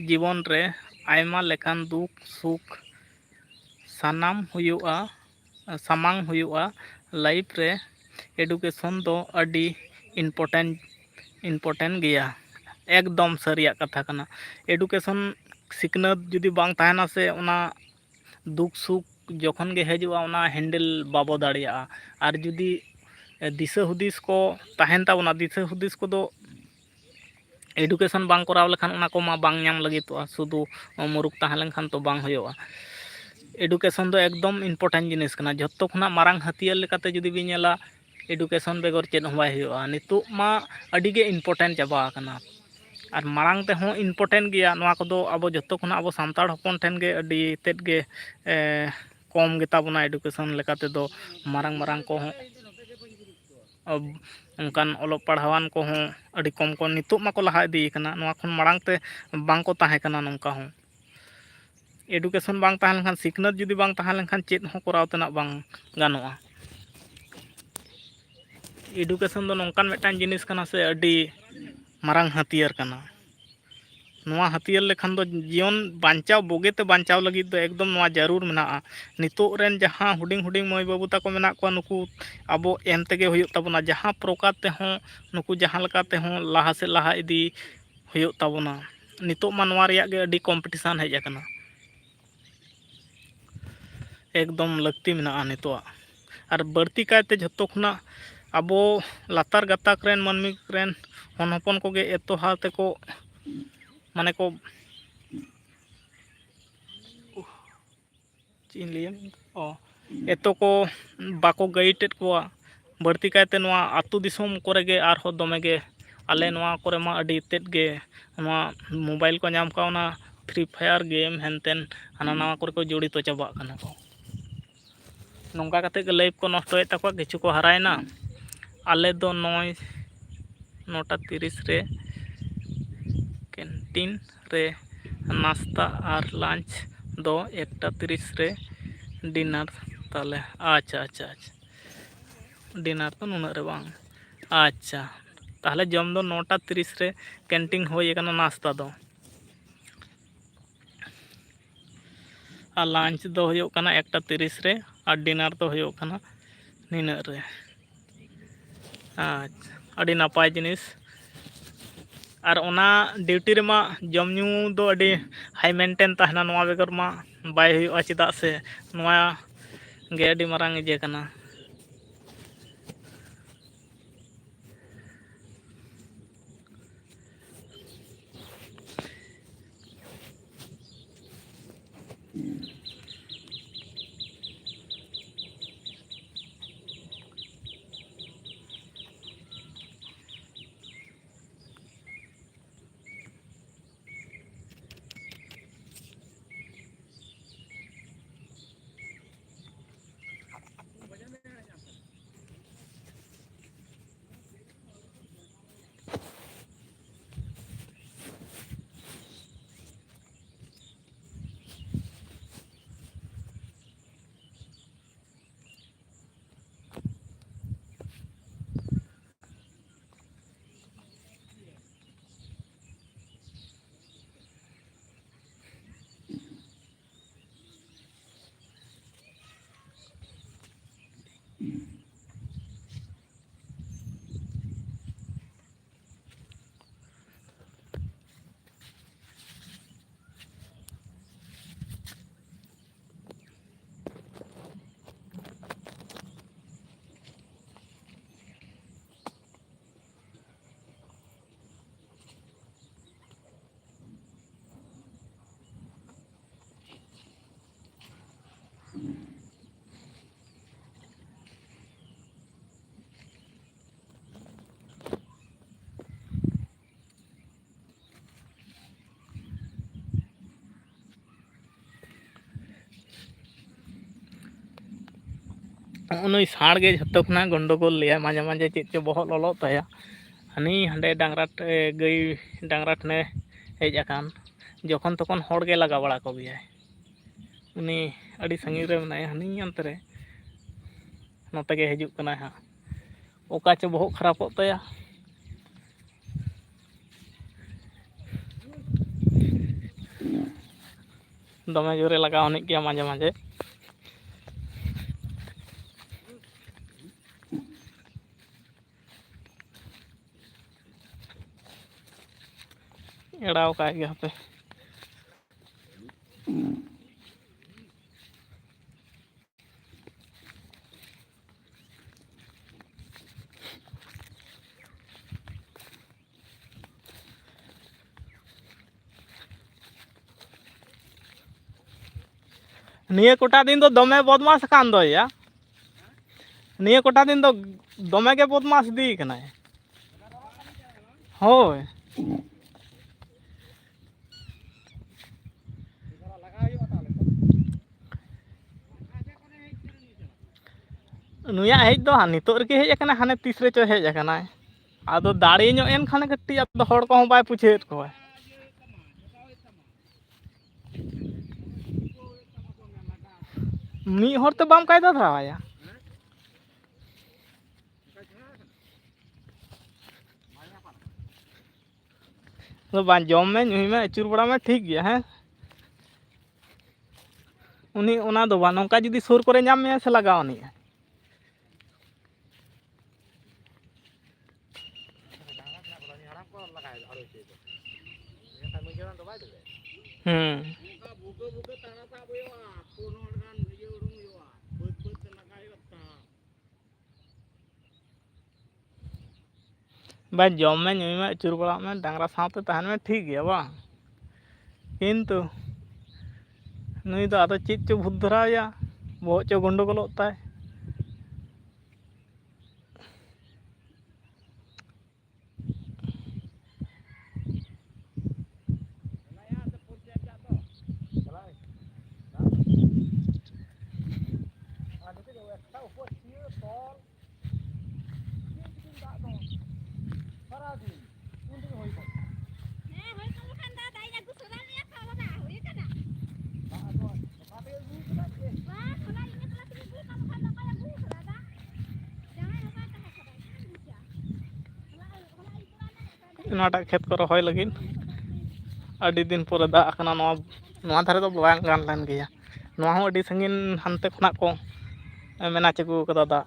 ᱡᱤᱵᱚᱱ ᱨᱮ ᱟᱭᱢᱟ ᱞᱮᱠᱟᱱ ᱫᱩᱠ ᱥᱩᱠ ᱥᱟᱢᱟᱝ ᱦᱩᱭᱩᱜᱼᱟ᱾ ᱞᱟᱭᱤᱯᱷ ᱨᱮ ᱮᱰᱩᱠᱮᱥᱚᱱ ᱫᱚ ᱟᱹᱰᱤ ᱤম্ᱯᱚᱨᱴᱮᱱᱴ ᱜᱮᱭᱟ᱾ ᱮᱠᱫᱚᱢ ᱥᱟᱹᱨᱤᱭᱟᱜ ᱠᱟᱛᱷᱟ ᱠᱟᱱᱟ᱾ ᱮᱰᱩᱠᱮᱥᱚᱱ ᱥᱤᱠᱷᱱᱟᱹᱛ ᱡᱩᱫᱤ ᱵᱟᱝ ᱛᱟᱦᱮᱱᱟ ᱥᱮ, ᱚᱱᱟ ᱫᱩᱠ ᱥᱩᱠ ᱡᱚᱠᱷᱚᱱ ᱜᱮ ᱦᱤᱡᱩᱜᱼᱟ ᱚᱱᱟ ᱦᱮᱱᱰᱮᱞ ᱵᱟᱵᱚ ᱫᱟᱲᱮᱭᱟᱜᱼᱟ᱾ ᱟᱨ ᱡᱩᱫᱤ ᱫᱤᱥᱟᱹ ᱦᱩᱫᱤᱥ ᱠᱚ ᱛᱟᱦᱮᱱ ᱛᱟᱵᱚᱱᱟ, ᱫᱤᱥᱟᱹ ᱦᱩᱫᱤᱥ ᱠᱚᱫᱚ ᱮᱰᱩᱠᱮᱥᱚᱱ ᱵᱟᱝ ᱠᱚᱨᱟᱣ ᱞᱮᱠᱷᱟᱱ ᱚᱱᱟ ᱠᱚᱢᱟ ᱵᱟᱝ ᱧᱟᱢ ᱞᱟᱹᱜᱤᱫᱚᱜᱼᱟ, ᱥᱩᱫᱷᱩ ᱢᱩᱨᱩᱠ ᱛᱟᱦᱮᱸ ᱞᱮᱱᱠᱷᱟᱱ ᱛᱚ ᱵᱟᱝ ᱦᱩᱭᱩᱜᱼᱟ᱾ ᱮᱰᱩᱠᱮᱥᱚᱱ ᱫᱚ ᱮᱠᱫᱚᱢ ᱤᱢᱯᱚᱨᱴᱮᱱᱴ ᱡᱤᱱᱤᱥ ᱠᱟᱱᱟ᱾ ᱡᱷᱚᱛᱚ ᱠᱷᱚᱱᱟᱜ ᱢᱟᱨᱟᱝ ᱦᱟᱹᱛᱭᱟᱹᱨ ᱞᱮᱠᱟᱛᱮ ᱡᱩᱫᱤ ᱵᱤᱱ ᱧᱮᱞᱟ, ᱮᱰᱩᱠᱮᱥᱚᱱ ᱵᱮᱜᱚᱨ ᱪᱮᱫ ᱦᱚᱸ ᱵᱟᱭ ᱦᱩᱭᱩᱜᱼᱟ᱾ ᱱᱤᱛᱚᱜ ᱢᱟ ᱟᱹᱰᱤᱜᱮ ᱤᱢᱯᱚᱨᱴᱮᱱᱴ ᱪᱟᱵᱟ ᱟᱠᱟᱱᱟ, ᱟᱨ ᱢᱟᱲᱟᱝ ᱛᱮᱦᱚᱸ ᱤᱢᱯᱚᱨᱴᱮᱱᱴ ᱜᱮᱭᱟ᱾ ᱱᱚᱣᱟ ᱠᱚᱫᱚ ᱟᱵᱚ ᱡᱚᱛᱚ ᱠᱷᱚᱱᱟᱜ ᱟᱵᱚ ᱥᱟᱱᱛᱟᱲ ᱦᱚᱯᱚᱱ ᱴᱷᱮᱱ ᱜᱮ ᱟᱹᱰᱤ ᱛᱮᱫ ᱜᱮ ᱠᱚᱢ ᱜᱮᱛᱟ ᱵᱚᱱᱟ ᱮᱰᱩᱠᱮᱥᱚᱱ ᱞᱮᱠᱟ ᱛᱮᱫᱚ᱾ ᱢᱟᱨᱟᱝ ᱠᱚᱦᱚᱸ ᱚᱱᱠᱟᱱ ᱚᱞᱚᱜ ᱯᱟᱲᱦᱟᱣᱟᱱ ᱠᱚᱦᱚᱸ ᱟᱹᱰᱤ ᱠᱚᱢ ᱱᱤᱛᱚᱜ ᱢᱟᱠᱚ ᱞᱟᱦᱟ ᱤᱫᱤᱭ ᱠᱟᱱᱟ᱾ ᱱᱚᱣᱟ ᱠᱷᱚᱱ ᱢᱟᱲᱟᱝ ᱛᱮ ᱵᱟᱝᱠᱚ ᱛᱟᱦᱮᱸ ᱠᱟᱱᱟ ᱱᱚᱝᱠᱟ ᱦᱚᱸ᱾ ᱮᱰᱩᱠᱮᱥᱚᱱ ᱵᱟᱝ ᱛᱟᱦᱮᱸ ᱞᱮᱱᱠᱷᱟᱱ, ᱥᱤᱠᱷᱱᱟᱹᱛ ᱡᱩᱫᱤ ᱵᱟᱝ ᱛᱟᱦᱮᱸ ᱞᱮᱱᱠᱷᱟᱱ, ᱪᱮᱫ ᱦᱚᱸ ᱠᱚᱨᱟᱣ ᱛᱮᱱᱟᱜ ᱵᱟᱝ ᱜᱟᱱᱚᱜᱼᱟ᱾ ᱮᱰᱩᱠᱮᱥᱚᱱ ᱫᱚ ᱱᱚᱝᱠᱟᱱ ᱢᱤᱫᱴᱟᱱ ᱡᱤᱱᱤᱥ ᱠᱟᱱᱟ ᱥᱮ, ᱟᱹᱰᱤ ᱢᱟᱨᱟᱝ ᱦᱟᱹᱛᱭᱟᱹᱨ ᱠᱟᱱᱟ᱾ ᱱᱚᱣᱟ ᱦᱟᱹᱛᱭᱟᱹᱨ ᱞᱮᱠᱷᱟᱱ ᱫᱚ ᱡᱤᱭᱚᱱ ᱵᱟᱧᱪᱟᱣ, ᱵᱩᱜᱤᱛᱮ ᱵᱟᱧᱪᱟᱣ ᱞᱟᱹᱜᱤᱫ ᱫᱚ ᱮᱠᱫᱚᱢ ᱱᱚᱣᱟ ᱡᱟᱹᱨᱩᱲ ᱢᱮᱱᱟᱜᱼᱟ᱾ ᱱᱤᱛᱚᱜ ᱨᱮᱱ ᱡᱟᱦᱟᱸ ᱦᱩᱰᱤᱧ ᱢᱟᱹᱭ ᱵᱟᱹᱵᱩ ᱛᱟᱠᱚ ᱢᱮᱱᱟᱜ ᱠᱚᱣᱟ, ᱱᱩᱠᱩ ᱟᱵᱚ ᱮᱢ ᱛᱮᱜᱮ ᱦᱩᱭᱩᱜ ᱛᱟᱵᱚᱱᱟ᱾ ᱡᱟᱦᱟᱸ ᱯᱨᱚᱠᱟᱨ ᱛᱮᱦᱚᱸ ᱱᱩᱠᱩ ᱡᱟᱦᱟᱸ ᱞᱮᱠᱟ ᱛᱮᱦᱚᱸ ᱞᱟᱦᱟ ᱥᱮᱫ ᱞᱟᱦᱟ ᱤᱫᱤ ᱦᱩᱭᱩᱜ ᱛᱟᱵᱚᱱᱟ᱾ ᱱᱤᱛᱚᱜ ᱢᱟ ᱱᱚᱣᱟ ᱨᱮᱭᱟᱜ ᱜᱮ ᱟᱹᱰᱤ ᱠᱚᱢᱯᱤᱴᱤᱥᱟᱱ ᱦᱮᱡ ᱟᱠᱟᱱᱟ᱾ ᱮᱠᱫᱚᱢ ᱞᱟᱹᱠᱛᱤ ᱢᱮᱱᱟᱜᱼᱟ ᱱᱤᱛᱚᱜ᱾ ᱟᱨ ᱵᱟᱹᱲᱛᱤ ᱠᱟᱭᱛᱮ ᱡᱷᱚᱛᱚ ᱠᱷᱚᱱᱟᱜ ᱟᱵᱚ ᱞᱟᱛᱟᱨ ᱜᱟᱛᱟᱠ ᱨᱮᱱ ᱢᱟᱹᱱᱢᱤ ᱨᱮᱱ ᱦᱚᱱ ᱦᱚᱯᱚᱱ ᱠᱚᱜᱮ ᱮᱛᱚ ᱦᱟᱨ ᱛᱮᱠᱚ ᱢᱟᱱᱮ ᱠᱚ ᱪᱮᱫ ᱤᱧ ᱞᱟᱹᱭᱟ, ᱮᱛᱚ ᱠᱚ ᱵᱟᱠᱚ ᱜᱟᱭᱤᱰ ᱮᱫ ᱠᱚᱣᱟ᱾ ᱵᱟᱹᱲᱛᱤ ᱠᱟᱭᱛᱮ ᱱᱚᱣᱟ ᱟᱹᱛᱩ ᱫᱤᱥᱚᱢ ᱠᱚᱨᱮ ᱜᱮ ᱟᱨᱦᱚᱸ ᱫᱚᱢᱮ ᱜᱮ, ᱟᱞᱮ ᱱᱚᱣᱟ ᱠᱚᱨᱮ ᱢᱟ ᱟᱹᱰᱤ ᱛᱮᱫ ᱜᱮ ᱱᱚᱣᱟ ᱢᱳᱵᱟᱭᱤᱞ ᱠᱚ ᱧᱟᱢ ᱠᱟᱣᱱᱟ᱾ ᱯᱷᱨᱤ ᱯᱷᱟᱭᱟᱨ ᱜᱮᱢ ᱦᱮᱱᱛᱮᱱ ᱦᱟᱱᱟ ᱱᱟᱣᱟ ᱠᱚᱨᱮ ᱠᱚ ᱡᱚᱲᱤᱛᱚ ᱪᱟᱵᱟᱜ ᱠᱟᱱᱟ ᱠᱚ᱾ ᱱᱚᱝᱠᱟ ᱠᱟᱛᱮᱫ ᱜᱮ ᱞᱟᱭᱤᱯᱷ ᱠᱚ ᱱᱚᱥᱴᱚᱭᱮᱫ ᱛᱟᱠᱚᱣᱟ᱾ ᱠᱤᱪᱷᱩ ᱠᱚ ᱦᱟᱨᱟᱭᱮᱱᱟ, ᱟᱞᱮ ᱫᱚ 9:30 ᱨᱮ ᱠᱮᱱᱴᱤᱱ ᱨᱮ ᱱᱟᱥᱛᱟ ᱟᱨ ᱞᱟᱧᱪ ᱫᱚ 1:30 ᱨᱮ ᱰᱤᱱᱟᱨ ᱛᱟᱞᱮ᱾ ᱟᱪᱪᱷᱟ, ᱰᱤᱱᱟᱨ ᱫᱚ ᱱᱩᱱᱟᱹᱜ ᱨᱮ ᱵᱟᱝ? ᱟᱪᱪᱷᱟ, ᱛᱟᱦᱚᱞᱮ ᱡᱚᱢ ᱫᱚ 9:30 ᱨᱮ ᱠᱮᱱᱴᱤᱱ ᱦᱩᱭ ᱟᱠᱟᱱᱟ, ᱱᱟᱥᱛᱟ ᱫᱚ᱾ ᱟᱨ ᱞᱟᱧᱪ ᱫᱚ ᱦᱩᱭᱩᱜ ᱠᱟᱱᱟ 1:30 ᱨᱮ, ᱟᱨ ᱰᱤᱱᱟᱨ ᱫᱚ ᱦᱩᱭᱩᱜ ᱠᱟᱱᱟ ᱱᱤᱱᱟᱹᱜ ᱨᱮ᱾ ᱟᱪᱪᱷᱟ, ᱟᱹᱰᱤ ᱱᱟᱯᱟᱭ ᱡᱤᱱᱤᱥ᱾ ᱟᱨ ᱚᱱᱟ ᱰᱤᱩᱴᱤ ᱨᱮᱢᱟ ᱡᱚᱢ ᱧᱩ ᱫᱚ ᱟᱹᱰᱤ ᱦᱟᱭ ᱢᱮᱱᱴᱮᱱ ᱛᱟᱦᱮᱱᱟ᱾ ᱱᱚᱣᱟ ᱵᱮᱜᱚᱨ ᱢᱟ ᱵᱟᱭ ᱦᱩᱭᱩᱜᱼᱟ, ᱪᱮᱫᱟᱜ ᱥᱮ ᱱᱚᱣᱟ ᱜᱮ ᱟᱹᱰᱤ ᱢᱟᱨᱟᱝ ᱤᱭᱟᱹ ᱠᱟᱱᱟ᱾ ᱱᱩᱭ ᱥᱟᱬ ᱜᱮ ᱡᱷᱚᱛᱚ ᱠᱷᱚᱱᱟᱜ ᱜᱚᱱᱰᱚᱜᱳᱞ ᱞᱮᱭᱟ, ᱢᱟঝে ᱢᱟঝে ᱪᱮᱫ ᱪᱚ ᱵᱚᱦᱚᱜ ᱞᱚᱞᱚᱜ ᱛᱟᱭᱟ, ᱦᱟᱹᱱᱤ ᱦᱟᱸᱰᱮ ᱰᱟᱝᱨᱟ ᱜᱟᱹᱭ ᱰᱟᱝᱨᱟ ᱴᱷᱮᱱᱮ ᱦᱮᱡ ᱟᱠᱟᱱ ᱡᱚᱠᱷᱚᱱ ᱛᱚᱠᱷᱚᱱ ᱦᱚᱲ ᱜᱮ ᱞᱟᱜᱟ ᱵᱟᱲᱟ ᱠᱚᱜᱮᱭᱟᱭ᱾ ᱩᱱᱤ ᱟᱹᱰᱤ ᱥᱟᱺᱜᱤᱧ ᱨᱮ ᱢᱮᱱᱟᱭᱟ, ᱦᱟᱹᱱᱤ ᱚᱱᱛᱮ ᱨᱮ ᱱᱚᱛᱮ ᱜᱮ ᱦᱤᱡᱩᱜ ᱠᱟᱱᱟᱭ ᱦᱟᱸᱜ, ᱚᱠᱟ ᱪᱚ ᱵᱚᱦᱚᱜ ᱠᱷᱟᱨᱟᱯᱚᱜ ᱛᱟᱭᱟ᱾ ᱫᱚᱢᱮ ᱡᱳᱨᱮ ᱞᱟᱜᱟᱣ ᱟᱹᱱᱤᱡ ᱜᱮᱭᱟ ᱢᱟঝে ᱢᱟঝে᱾ ᱮᱲᱟᱣ ᱠᱟᱭ ᱜᱮ ᱦᱟᱯᱮ᱾ ᱱᱤᱭᱟᱹ ᱠᱚᱴᱟ ᱫᱤᱱ ᱫᱚ ᱫᱚᱢᱮ ᱵᱚᱫᱢᱟᱥ ᱠᱟᱱ ᱫᱚ ᱭᱟ, ᱱᱤᱭᱟᱹ ᱠᱚᱴᱟ ᱫᱤᱱ ᱫᱚ ᱫᱚᱢᱮ ᱜᱮ ᱵᱚᱫᱢᱟᱥ ᱤᱫᱤ ᱠᱟᱱᱟᱭ᱾ ᱦᱳᱭ ᱱᱩᱭᱟᱜ ᱦᱮᱡ ᱫᱚ ᱱᱤᱛᱚᱜ ᱨᱮᱜᱮ ᱦᱮᱡ ᱟᱠᱟᱱᱟ, ᱦᱟᱱᱮ ᱛᱤᱥ ᱨᱮᱪᱚ ᱦᱮᱡ ᱟᱠᱟᱱᱟᱭ᱾ ᱟᱫᱚ ᱫᱟᱲᱮ ᱧᱚᱜ ᱮᱱ ᱠᱷᱟᱱ ᱠᱟᱹᱴᱤᱡ ᱟᱫᱚ ᱦᱚᱲ ᱠᱚᱦᱚᱸ ᱵᱟᱭ ᱯᱩᱪᱷᱟᱹᱣᱮᱫ ᱠᱚᱣᱟ᱾ ᱢᱤᱫ ᱦᱚᱲ ᱛᱮ ᱵᱟᱢ ᱠᱟᱭᱫᱟ ᱫᱷᱟᱨᱟᱣᱟᱭᱟ᱾ ᱵᱟᱝ ᱡᱚᱢ ᱢᱮ ᱧᱩᱭ ᱢᱮ ᱟᱹᱪᱩᱨ ᱵᱟᱲᱟ ᱢᱮ ᱴᱷᱤᱠ ᱜᱮᱭᱟ ᱦᱮᱸ᱾ ᱩᱱᱤ ᱚᱱᱟ ᱫᱚ ᱵᱟᱝ, ᱱᱚᱝᱠᱟ ᱡᱩᱫᱤ ᱥᱩᱨ ᱠᱚᱨᱮ ᱧᱟᱢ ᱢᱮᱭᱟ ᱥᱮ ᱞᱟᱜᱟᱣ ᱟᱹᱱᱤᱡᱼᱟ᱾ ᱦᱩᱸ ᱵᱟᱝ ᱡᱚᱢ ᱢᱮ ᱧᱩᱭ ᱢᱮ ᱟᱹᱪᱩᱨ ᱵᱟᱲᱟᱜ ᱢᱮ ᱰᱟᱝᱨᱟ ᱥᱟᱶᱛᱮ ᱛᱟᱦᱮᱱ ᱢᱮ ᱴᱷᱤᱠ ᱜᱮᱭᱟ ᱵᱟᱝ, ᱠᱤᱱᱛᱩ ᱱᱩᱭ ᱫᱚ ᱟᱫᱚ ᱪᱮᱫ ᱪᱚ ᱵᱷᱩᱛ ᱫᱷᱟᱨᱟᱭᱟ, ᱵᱚᱦᱚᱜ ᱪᱚ ᱜᱚᱸᱰᱳᱜᱳᱞᱚᱜ ᱛᱟᱭ᱾ ᱱᱚᱣᱟᱴᱟᱜ ᱠᱷᱮᱛ ᱠᱚ ᱨᱚᱦᱚᱭ ᱞᱟᱹᱜᱤᱫ ᱟᱹᱰᱤ ᱫᱤᱱ ᱯᱚᱨᱮ ᱫᱟᱜ ᱟᱠᱟᱱᱟ᱾ ᱱᱚᱣᱟ ᱫᱷᱟᱨᱮ ᱫᱚ ᱵᱟᱝ ᱜᱟᱱ ᱞᱮᱱ ᱜᱮᱭᱟ, ᱱᱚᱣᱟ ᱦᱚᱸ ᱟᱹᱰᱤ ᱥᱟᱺᱜᱤᱧ ᱦᱟᱱᱛᱮ ᱠᱷᱚᱱᱟᱜ ᱠᱚ ᱢᱮᱱᱟᱪ ᱟᱹᱜᱩ ᱠᱟᱫᱟ ᱫᱟᱜ᱾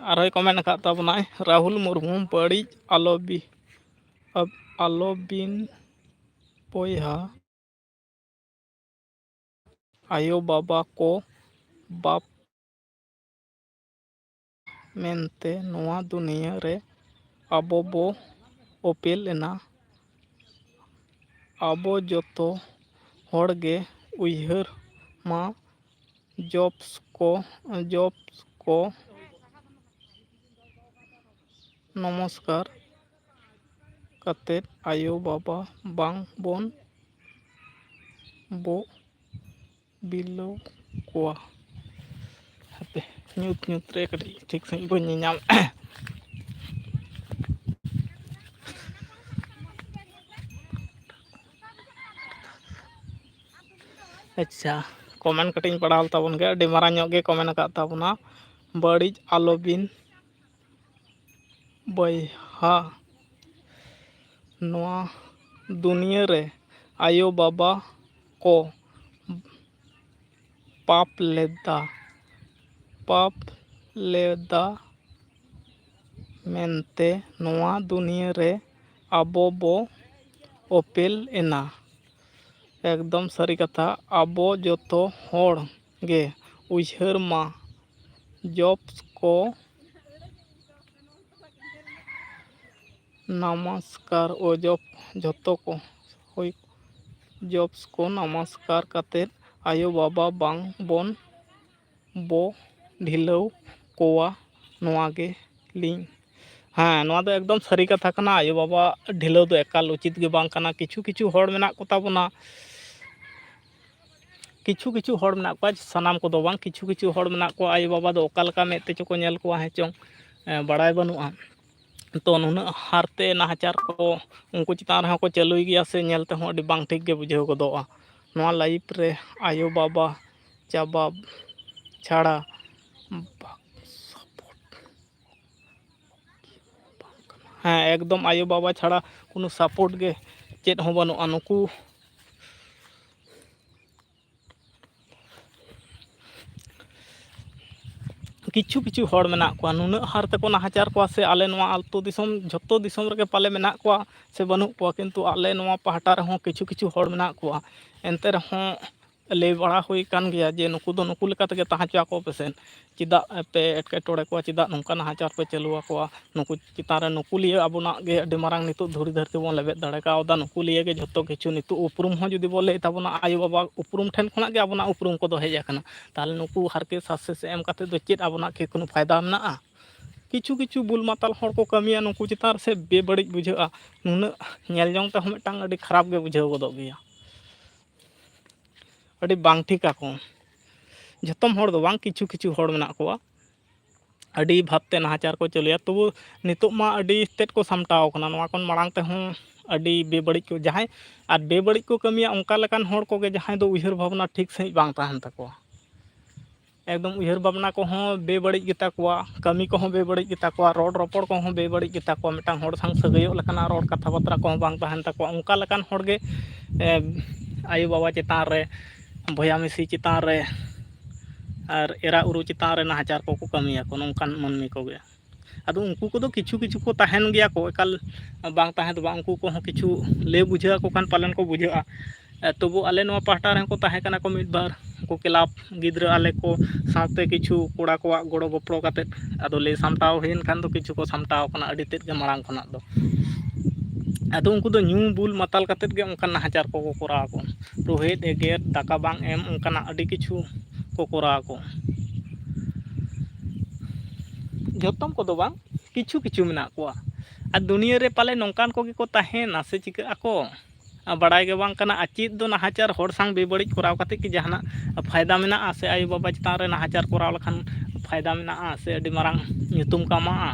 ᱟᱨᱦᱚᱸᱭ ᱠᱚᱢᱮᱱᱴ ᱟᱠᱟᱫ ᱛᱟᱵᱚᱱᱟᱭ ᱨᱟᱦᱩᱞ ᱢᱩᱨᱢᱩ ᱵᱟᱹᱲᱤᱡ ᱟᱞᱚᱵᱤᱱ ᱵᱚᱭᱦᱟ ᱟᱭᱳ ᱵᱟᱵᱟ ᱠᱚ ᱵᱟᱯ ᱢᱮᱱᱛᱮ ᱱᱚᱣᱟ ᱫᱩᱱᱤᱭᱟᱹ ᱨᱮ ᱟᱵᱚ ᱵᱚ ᱚᱯᱮᱞ ᱮᱱᱟ ᱟᱵᱚ ᱡᱚᱛᱚ ᱦᱚᱲ ᱜᱮ ᱩᱭᱦᱟᱹᱨ ᱢᱟ ᱡᱚᱵᱥ ᱠᱚ নমস্কার কাতের আয়ো বাবা বাং বন বো বিলো কোয়া হাতে nyut রে কাটি ঠিক সাই বই নিলাম আচ্ছা কমেন্ট কাটিং পড়াল তাবন গে আᱹᱰᱤ ᱢᱟᱨᱟᱝ ᱧᱚᱜ ᱜᱮ কমেন্ট আকাত তাবনা বাড়িজ আলোবিন বয়হা ᱱᱚᱣᱟ ᱫᱩᱱᱤᱭᱟᱹ ᱨᱮ ᱟᱭᱳ ᱵᱟᱵᱟ ᱠᱚ ᱯᱟᱯ ᱞᱮᱫᱟ ᱢᱮᱱᱛᱮ ᱱᱚᱣᱟ ᱫᱩᱱᱤᱭᱟᱹ ᱨᱮ ᱟᱵᱚ ᱵᱚ ᱚᱯᱮᱞ ᱮᱱᱟ ᱮᱠᱫᱚᱢ ᱥᱟᱹᱨᱤ ᱠᱟᱛᱷᱟ ᱟᱵᱚ ᱡᱚᱛᱚ ᱦᱚᱲ ᱜᱮ ᱩᱭᱦᱟᱹᱨ ᱢᱟ ᱡᱚᱵᱥ ᱠᱚ নমস্কার ও যত ko হই জবস ko নমস্কার কাতের আয়ো বাবা বাং বন বো ঢিᱞᱟᱹᱣ কোয়া ᱱᱚᱣᱟ ᱜᱮ ᱞᱤᱧ ᱦᱮᱸ ᱱᱚᱣᱟ ᱫᱚ ᱮᱠᱫᱚᱢ ᱥᱟᱹᱨᱤ ᱠᱟᱛᱷᱟ ᱠᱟᱱᱟ ᱟᱭᱳ ᱵᱟᱵᱟ ঢিᱞᱟᱹᱣ ᱫᱚ ᱮᱠᱟᱞ ᱩᱪᱤᱛ ᱜᱮ ᱵᱟᱝ ᱠᱟᱱᱟ ᱠᱤᱪᱷᱩ ᱦᱚᱲ ᱢᱮᱱᱟᱜ ᱠᱚ ᱛᱟᱵᱚᱱᱟ ᱠᱤᱪᱷᱩ ᱦᱚᱲ ᱢᱮᱱᱟᱜ ᱠᱚᱣᱟ ᱥᱟᱱᱟᱢ ᱠᱚᱫᱚ ᱵᱟᱝ ᱠᱤᱪᱷᱩ ᱦᱚᱲ ᱢᱮᱱᱟᱜ ᱠᱚᱣᱟ ᱟᱭᱳ ᱵᱟᱵᱟ ᱫᱚ ᱚᱠᱟ ᱞᱮᱠᱟ ᱢᱮᱫ ᱛᱮᱪᱚ ᱠᱚ ᱧᱮᱞ ᱠᱚᱣᱟ ᱦᱮᱸ ᱪᱚᱝ ᱵᱟᱲᱟᱭ ᱵᱟᱹᱱᱩᱜᱼᱟ ᱛᱚ ᱱᱩᱱᱟᱹᱜ ᱦᱟᱨᱛᱮ ᱱᱟᱦᱟᱪᱟᱨ ko ᱩᱱᱠᱩ ᱪᱮᱛᱟᱱ ᱨᱮᱦᱚᱸ ᱠᱚ ᱪᱟᱹᱞᱩᱭ ᱜᱮᱭᱟ ᱥᱮ ᱧᱮᱞ ᱛᱮᱦᱚᱸ ᱟᱹᱰᱤ ᱵᱟᱝ ᱴᱷᱤᱠ ᱜᱮ ᱵᱩᱡᱷᱟᱹᱣ ᱜᱚᱫᱚᱜᱼᱟ ᱱᱚᱣᱟ ᱞᱟᱭᱤᱯ ᱨᱮ ᱟᱭᱳ ᱵᱟᱵᱟ ᱪᱟᱵᱟ ᱪᱷᱟᱲᱟ ᱦᱮᱸ ᱮᱠᱫᱚᱢ ᱟᱭᱳ ᱵᱟᱵᱟ ᱪᱷᱟᱲᱟ কোনো সাপোর্ট গে ᱪᱮᱫ ᱦᱚᱸ ᱵᱟᱹᱱᱩᱜᱼᱟ ᱱᱩᱠᱩ ᱠᱤᱪᱷᱩ ᱦᱚᱲ ᱢᱮᱱᱟᱜ ᱠᱚᱣᱟ ᱱᱩᱱᱟᱹᱜ ᱦᱟᱨ ᱛᱮᱠᱚ ᱱᱟᱦᱟᱪᱟᱨ ᱠᱚᱣᱟ ᱥᱮ ᱟᱞᱮ ᱱᱚᱣᱟ ᱟᱛᱳ ᱫᱤᱥᱚᱢ ᱡᱷᱚᱛᱚ ᱫᱤᱥᱚᱢ ᱨᱮᱜᱮ ᱯᱟᱞᱮ ᱢᱮᱱᱟᱜ ᱠᱚᱣᱟ ᱥᱮ ᱵᱟᱹᱱᱩᱜ ᱠᱚᱣᱟ ᱠᱤᱱᱛᱩ ᱟᱞᱮ ᱱᱚᱣᱟ ᱯᱟᱦᱴᱟ ᱨᱮᱦᱚᱸ ᱠᱤᱪᱷᱩ ᱦᱚᱲ ᱢᱮᱱᱟᱜ ᱠᱚᱣᱟ ᱮᱱᱛᱮ ᱨᱮᱦᱚᱸ ᱞᱟᱹᱭ ᱵᱟᱲᱟ ᱦᱩᱭ ᱠᱟᱱ ᱜᱮᱭᱟ ᱡᱮ ᱱᱩᱠᱩ ᱫᱚ ᱱᱩᱠᱩ ᱞᱮᱠᱟ ᱛᱮᱜᱮ ᱛᱟᱦᱮᱸ ᱦᱚᱪᱚ ᱟᱠᱚ ᱯᱮᱥᱮ ᱪᱮᱫᱟᱜ ᱯᱮ ᱮᱴᱠᱮᱴᱚᱬᱮ ᱠᱚᱣᱟ ᱪᱮᱫᱟᱜ ᱱᱚᱝᱠᱟ ᱱᱟᱦᱟᱪᱟᱨ ᱯᱮ ᱪᱟᱹᱞᱩ ᱟᱠᱚᱣᱟ ᱱᱩᱠᱩ ᱪᱮᱛᱟᱱ ᱨᱮ ᱱᱩᱠᱩ ᱞᱤᱭᱟᱹ ᱟᱵᱚᱱᱟᱜ ᱜᱮ ᱟᱹᱰᱤ ᱢᱟᱨᱟᱝ ᱱᱤᱛᱚᱜ ᱫᱷᱩᱲᱤ ᱫᱷᱟᱹᱨᱛᱤ ᱵᱚᱱ ᱞᱮᱵᱮᱫ ᱫᱟᱲᱮ ᱠᱟᱣᱫᱟ ᱱᱩᱠᱩ ᱞᱤᱭᱟᱹ ᱜᱮ ᱡᱷᱚᱛᱚ ᱠᱤᱪᱷᱩ ᱱᱤᱛᱚᱜ ᱩᱯᱨᱩᱢ ᱦᱚᱸ ᱡᱩᱫᱤ ᱵᱚᱱ ᱞᱟᱹᱭ ᱛᱟᱵᱚᱱᱟ ᱟᱭᱳ ᱵᱟᱵᱟ ᱩᱯᱨᱩᱢ ᱴᱷᱮᱱ ᱠᱷᱚᱱᱟᱜ ᱜᱮ ᱟᱵᱚᱱᱟᱜ ᱩᱯᱨᱩᱢ ᱠᱚᱫᱚ ᱦᱮᱡ ᱟᱠᱟᱱᱟ ᱛᱟᱦᱚᱞᱮ ᱱᱩᱠᱩ ᱦᱟᱨᱠᱮᱛ ᱥᱟᱥᱮᱥ ᱮᱢ ᱠᱟᱛᱮ ᱫᱚ ᱪᱮᱫ ᱟᱵᱚᱱᱟᱜ ᱠᱤ কোনো ᱯᱷᱟᱭᱫᱟ ᱢᱮᱱᱟᱜᱼᱟ ᱠᱤᱪᱷᱩ ᱵᱩᱞ ᱢᱟᱛᱟᱞ ᱦᱚᱲ ᱠᱚ ᱠᱟᱹᱢᱤᱭᱟ ᱱᱩᱠᱩ ᱪᱮᱛᱟᱱ ᱥᱮ ᱵᱮᱵᱟᱹᱲᱤᱡ ᱵᱩᱡᱷᱟᱹᱜᱼᱟ ᱱᱩᱱᱟᱹᱜ ᱧᱮᱞ ᱡᱚᱝ ᱛᱮᱦᱚᱸ ᱢᱤᱫᱴᱟᱝ ᱟᱹᱰᱤ ᱠᱷᱟᱨᱟᱯ ᱜᱮ ᱵᱩᱡᱷᱟᱹᱣ ᱜᱚᱫᱚᱜ ᱜᱮᱭᱟ ᱟᱹᱰᱤ ᱵᱟᱝ ᱴᱷᱤᱠ ᱟᱠᱚ ᱡᱷᱚᱛᱚᱢ ᱦᱚᱲ ᱫᱚ ᱵᱟᱝ ᱠᱤᱪᱷᱩ ᱦᱚᱲ ᱢᱮᱱᱟᱜ ᱠᱚᱣᱟ ᱟᱹᱰᱤ ᱵᱷᱟᱵᱛᱮ ᱱᱟᱦᱟᱪᱟᱨ ᱠᱚ ᱪᱟᱹᱞᱩᱭᱟ ᱛᱚᱵᱩ ᱱᱤᱛᱚᱜ ᱢᱟ ᱟᱹᱰᱤ ᱛᱮᱫ ᱠᱚ ᱥᱟᱢᱴᱟᱣ ᱟᱠᱟᱱᱟ ᱱᱚᱣᱟ ᱠᱷᱚᱱ ᱢᱟᱲᱟᱝ ᱛᱮᱦᱚᱸ ᱟᱹᱰᱤ ᱵᱮᱵᱟᱹᱲᱤᱡ ᱠᱚ ᱡᱟᱦᱟᱸᱭ ᱟᱨ ᱵᱮᱵᱟᱹᱲᱤᱡ ᱠᱚ ᱠᱟᱹᱢᱤᱭᱟ ᱚᱱᱠᱟ ᱞᱮᱠᱟᱱ ᱦᱚᱲ ᱠᱚᱜᱮ ᱡᱟᱦᱟᱸᱭ ᱫᱚ ᱩᱭᱦᱟᱹᱨ ᱵᱷᱟᱵᱽᱱᱟ ᱴᱷᱤᱠ ᱥᱟᱺᱦᱤᱡ ᱵᱟᱝ ᱛᱟᱦᱮᱱ ᱛᱟᱠᱚᱣᱟ ᱮᱠᱫᱚᱢ ᱩᱭᱦᱟᱹᱨ ᱵᱷᱟᱵᱽᱱᱟ ᱠᱚᱦᱚᱸ ᱵᱮᱵᱟᱹᱲᱤᱡ ᱜᱮᱛᱟ ᱠᱚᱣᱟ ᱠᱟᱹᱢᱤ ᱠᱚᱦᱚᱸ ᱵᱮᱵᱟᱹᱲᱤᱡ ᱜᱮᱛᱟ ᱠᱚᱣᱟ ᱨᱚᱲ ᱨᱚᱯᱚᱲ ᱠᱚᱦᱚᱸ ᱵᱮᱵᱟᱹᱲᱤᱡ ᱜᱮᱛᱟ ᱠᱚᱣᱟ ᱢᱤᱫᱴᱟᱝ ᱦᱚᱲ ᱥᱟᱶ ᱥᱟᱹᱜᱟᱹᱭᱚᱜ ᱞᱮᱠᱟᱱᱟᱜ ᱨᱚᱲ ᱠᱟᱛᱷᱟ ᱵᱟᱛᱨᱟ ᱠᱚᱦᱚᱸ ᱵᱟᱝ ᱛᱟᱦᱮᱱ ᱛᱟᱠᱚᱣᱟ ᱚᱱᱠᱟ ᱞᱮᱠᱟᱱ ᱦᱚᱲ ᱜᱮ ᱟᱭᱳ ᱵᱟᱵᱟ ᱪᱮᱛᱟᱱ ᱨᱮ ᱵᱚᱭᱦᱟ ᱢᱤᱥᱤ ᱪᱮᱛᱟᱱ ᱨᱮ ᱟᱨ ᱮᱨᱟ ᱩᱨᱩ ᱪᱮᱛᱟᱱ ᱨᱮ ᱱᱟᱦᱟᱪᱟᱨ ᱠᱚᱠᱚ ᱠᱟᱹᱢᱤᱭᱟᱠᱚ ᱱᱚᱝᱠᱟᱱ ᱢᱟᱹᱱᱢᱤ ᱠᱚᱜᱮ ᱟᱫᱚ ᱩᱱᱠᱩ ᱠᱚᱫᱚ ᱠᱤᱪᱷᱩ ᱠᱚ ᱛᱟᱦᱮᱱ ᱜᱮᱭᱟ ᱠᱚ ᱮᱠᱟᱞ ᱵᱟᱝ ᱛᱟᱦᱮᱸ ᱫᱚ ᱵᱟᱝ ᱩᱱᱠᱩ ᱠᱚᱦᱚᱸ ᱠᱤᱪᱷᱩ ᱞᱟᱹᱭ ᱵᱩᱡᱷᱟᱹᱣ ᱟᱠᱚ ᱠᱷᱟᱱ ᱯᱟᱞᱮᱱ ᱠᱚ ᱵᱩᱡᱷᱟᱹᱜᱼᱟ ᱛᱚᱵᱩ ᱟᱞᱮ ᱱᱚᱣᱟ ᱯᱟᱦᱴᱟ ᱨᱮᱦᱚᱸ ᱠᱚ ᱛᱟᱦᱮᱸ ᱠᱟᱱᱟ ᱠᱚ ᱢᱤᱫ ᱵᱟᱨ ᱩᱱᱠᱩ ᱠᱞᱟᱵᱽ ᱜᱤᱫᱽᱨᱟᱹ ᱟᱞᱮ ᱠᱚ ᱥᱟᱶᱛᱮ ᱠᱤᱪᱷᱩ ᱠᱚᱲᱟ ᱠᱚᱣᱟᱜ ᱜᱚᱲᱚ ᱜᱚᱯᱚᱲᱚ ᱠᱟᱛᱮᱫ ᱟᱫᱚ ᱞᱟᱹᱭ ᱥᱟᱢᱴᱟᱣ ᱦᱩᱭᱮᱱ ᱠᱷᱟᱱ ᱫᱚ ᱠᱤᱪᱷᱩ ᱠᱚ ᱥᱟᱢᱴᱟᱣ ᱟᱠᱟᱱᱟ ᱟᱹᱰᱤ ᱛᱮᱫ ᱜᱮ ᱢᱟᱲᱟᱝ ᱠᱷᱚᱱᱟᱜ ᱫᱚ ᱟᱫᱚ ᱩᱱᱠᱩ ᱫᱚ ᱧᱩ ᱵᱩᱞ ᱢᱟᱛᱟᱞ ᱠᱟᱛᱮᱫ ᱜᱮ ᱚᱱᱠᱟᱱ ᱱᱟᱦᱟᱪᱟᱨ ᱠᱚᱠᱚ ᱠᱚᱨᱟᱣ ᱟᱠᱚ ᱨᱳᱦᱮᱫ ᱮᱜᱮᱨ ᱫᱟᱠᱟ ᱵᱟᱝ ᱮᱢ ᱚᱱᱠᱟᱱᱟᱜ ᱟᱹᱰᱤ ᱠᱤᱪᱷᱩ ᱠᱚ ᱠᱚᱨᱟᱣ ᱟᱠᱚ ᱡᱚᱛᱚᱢ ᱠᱚᱫᱚ ᱵᱟᱝ ᱠᱤᱪᱷᱩ ᱢᱮᱱᱟᱜ ᱠᱚᱣᱟ ᱟᱨ ᱫᱩᱱᱭᱟᱹ ᱨᱮ ᱯᱟᱞᱮ ᱱᱚᱝᱠᱟᱱ ᱠᱚᱜᱮ ᱠᱚ ᱛᱟᱦᱮᱱᱟ ᱥᱮ ᱪᱤᱠᱟᱹᱜ ᱟᱠᱚ ᱵᱟᱲᱟᱭ ᱜᱮ ᱵᱟᱝ ᱠᱟᱱᱟ ᱟᱨ ᱪᱮᱫ ᱫᱚ ᱱᱟᱦᱟᱪᱟᱨ ᱦᱚᱲ ᱥᱟᱶ ᱵᱮᱵᱟᱹᱲᱤᱡ ᱠᱚᱨᱟᱣ ᱠᱟᱛᱮᱫ ᱠᱤ ᱡᱟᱦᱟᱱᱟᱜ ᱯᱷᱟᱭᱫᱟ ᱢᱮᱱᱟᱜᱼᱟ ᱥᱮ ᱟᱭᱳᱼᱵᱟᱵᱟ ᱪᱮᱛᱟᱱ ᱨᱮ ᱱᱟᱦᱟᱪᱟᱨ ᱠᱚᱨᱟᱣ ᱞᱮᱠᱷᱟᱱ ᱯᱷᱟᱭᱫᱟ ᱢᱮᱱᱟᱜᱼᱟ ᱥᱮ ᱟᱹᱰᱤ ᱢᱟᱨᱟᱝ ᱧᱩᱛᱩᱢ ᱠᱟᱢᱟᱜᱼᱟ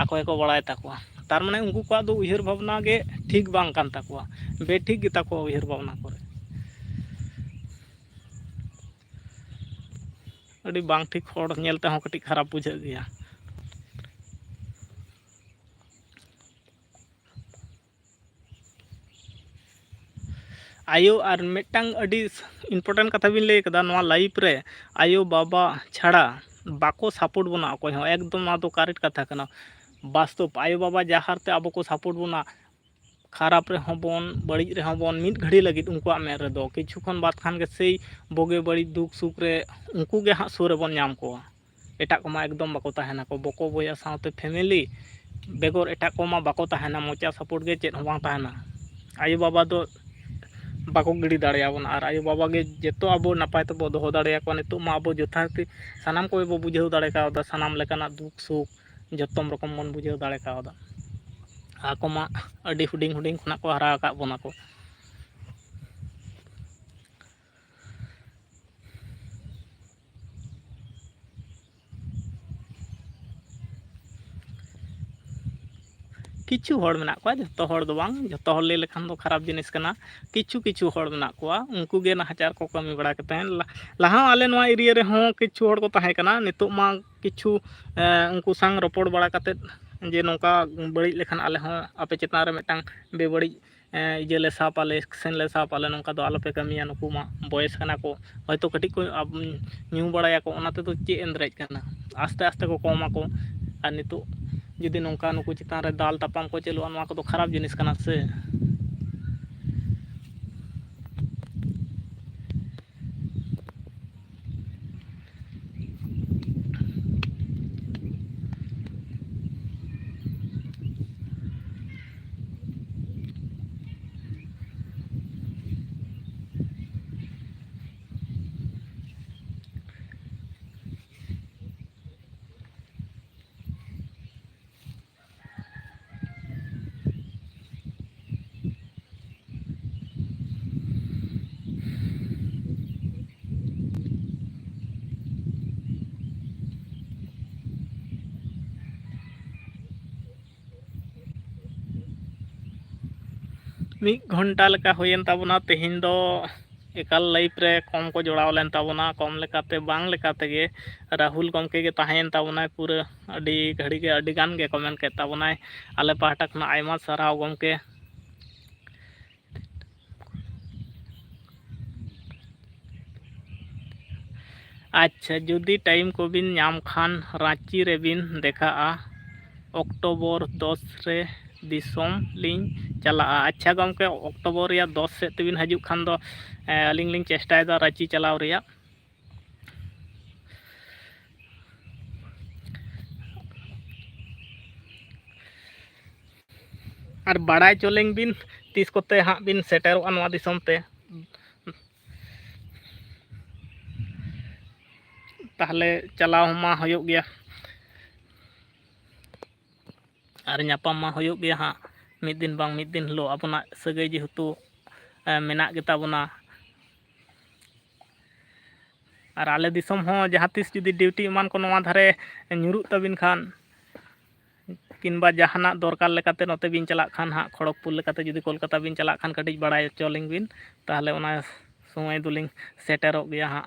ᱟᱠᱚ ᱜᱮᱠᱚ ᱵᱟᱲᱟᱭ ᱛᱟᱠᱚᱣᱟ ᱛᱟᱨᱢᱟᱱᱮ ᱩᱱᱠᱩ ᱠᱚᱣᱟᱜ ᱫᱚ ᱩᱭᱦᱟᱹᱨ ᱵᱷᱟᱵᱽᱱᱟ ᱜᱮ ᱴᱷᱤᱠ ᱵᱟᱝ ᱠᱟᱱ ᱛᱟᱠᱚᱣᱟ ᱵᱮᱴᱷᱤᱠ ᱜᱮᱛᱟ ᱠᱚᱣᱟ ᱩᱭᱦᱟᱹᱨ ᱵᱷᱟᱵᱽᱱᱟ ᱠᱚᱨᱮ ᱟᱹᱰᱤ ᱵᱟᱝ ᱴᱷᱤᱠ ᱦᱚᱲ ᱧᱮᱞ ᱛᱮᱦᱚᱸ ᱠᱟᱹᱴᱤᱡ ᱠᱷᱟᱨᱟᱯ ᱵᱩᱡᱷᱟᱹᱜ ᱜᱮᱭᱟ ᱟᱭᱳ ᱟᱨ ᱢᱤᱫᱴᱟᱝ ᱟᱹᱰᱤ ᱤᱢᱯᱚᱴᱮᱱᱴ ᱠᱟᱛᱷᱟ ᱵᱤᱱ ᱞᱟᱹᱭ ᱠᱟᱫᱟ ᱱᱚᱣᱟ ᱞᱟᱭᱤᱯ ᱨᱮ ᱟᱭᱳ ᱵᱟᱵᱟ ᱪᱷᱟᱲᱟ बाको सपोर्ट बोना अकोय हो एकदम ना तो करेक्ट कथा कना वास्तव आयो बाबा जहारते अब को सपोर्ट बोना खराब रे होबन बड़ी रे होबन मिड घड़ी लगित उनको में रे दो किछु खन बात खान के सेई बोगे बड़ी दुख सुख रे उनको गे हां सुर बन नाम को एटा को मा एकदम बाको ताहेना को बको बोया साथे फैमिली बेगोर एटा को मा बाको ताहेना मोचा सपोर्ट गे चेत होबा ताहेना आयो बाबा दो बाको गिड़ी दाड़ेयाबन और आयो बाबा गे जेतो अब नपाय तबो दोहो दाड़ेयाको नितो मा अब यथार्थी सानाम को बो बुझेव दाड़े कावदा सानाम लेकाना दुख सुख जतम रकम बन बुझेव दाड़े कावदा आको मा अडी हुडिंग हुडिंग खना को हरा का बोना को किछु हड़ मेना को जतो हड़ दो बांग जतो हड़ ले लेखान दो खराब जिनिस कना किछु किछु हड़ मेना को उनको गे नाचार को कमी बड़ा के लहा आले नवा एरिया रे हो किछु हड़ को ताहे कना नितो मा किछु उनको संग रोपड़ बड़ा कते जे नोका बड़ी लेखान आले हो आपे चेतना रे मेटांग बेबड़ी इजे ले सापाले एक्शन ले सापाले नोका दो आलोपे कमिया नुकु मा बॉयस कना को हयतो कटी को न्यू बड़ाया को ओनाते तो चे एंद्रेज कना आस्ते आस्ते को कमा को और नितो जुदी नौका नुकु चितान रे दाल तापाम को चलुआ नवा को खराब जिनिस कना से मिक घंटा लेका होयन ताबना तेहिन दो एकाल लाइफ रे कम को जोड़ाव लेन ताबना कम लेकाते बांग लेकाते गे राहुल गमके गे ताहेन ताबना पूरा अडी घड़ी गे अडी गान गे कमेंट के ताबना आले पाहटा खना आयमा साराव गमके अच्छा जुदी टाइम को बिन नाम खान रांची रे बिन देखा अक्टोबर 10 रे दिसोम लिंग चला अच्छा गमके अक्टोबर या 10 से तबिन हजू खान दो अलिंग लिंग चेष्टायदा रांची चलाव रिया और बड़ाई चोलेंग बिन तीस कोते हाँ बिन सेटेरो नवा दिसोम ते ताहले चलाव मा होयोग गया और नापाम मा होयोग गया हाँ मिद दिन बांग मिद दिन लो अपना सगै जेहेतु मेना गेताबना और आले दिसोम हो जहाँ तीस जुदी ड्यूटी एमान को नवा धारे ᱧᱩᱨᱩᱜ तबिन खान किंबा जहाना दरकार लेकाते नोते बिन चला खान हाँ खड़गपुर लेकाते जुदी कोलकाता बिन चला खान कटिज बड़ाय चोलिंग बिन ताहले ओना समय दुलिंग सेटेरोग गया हाँ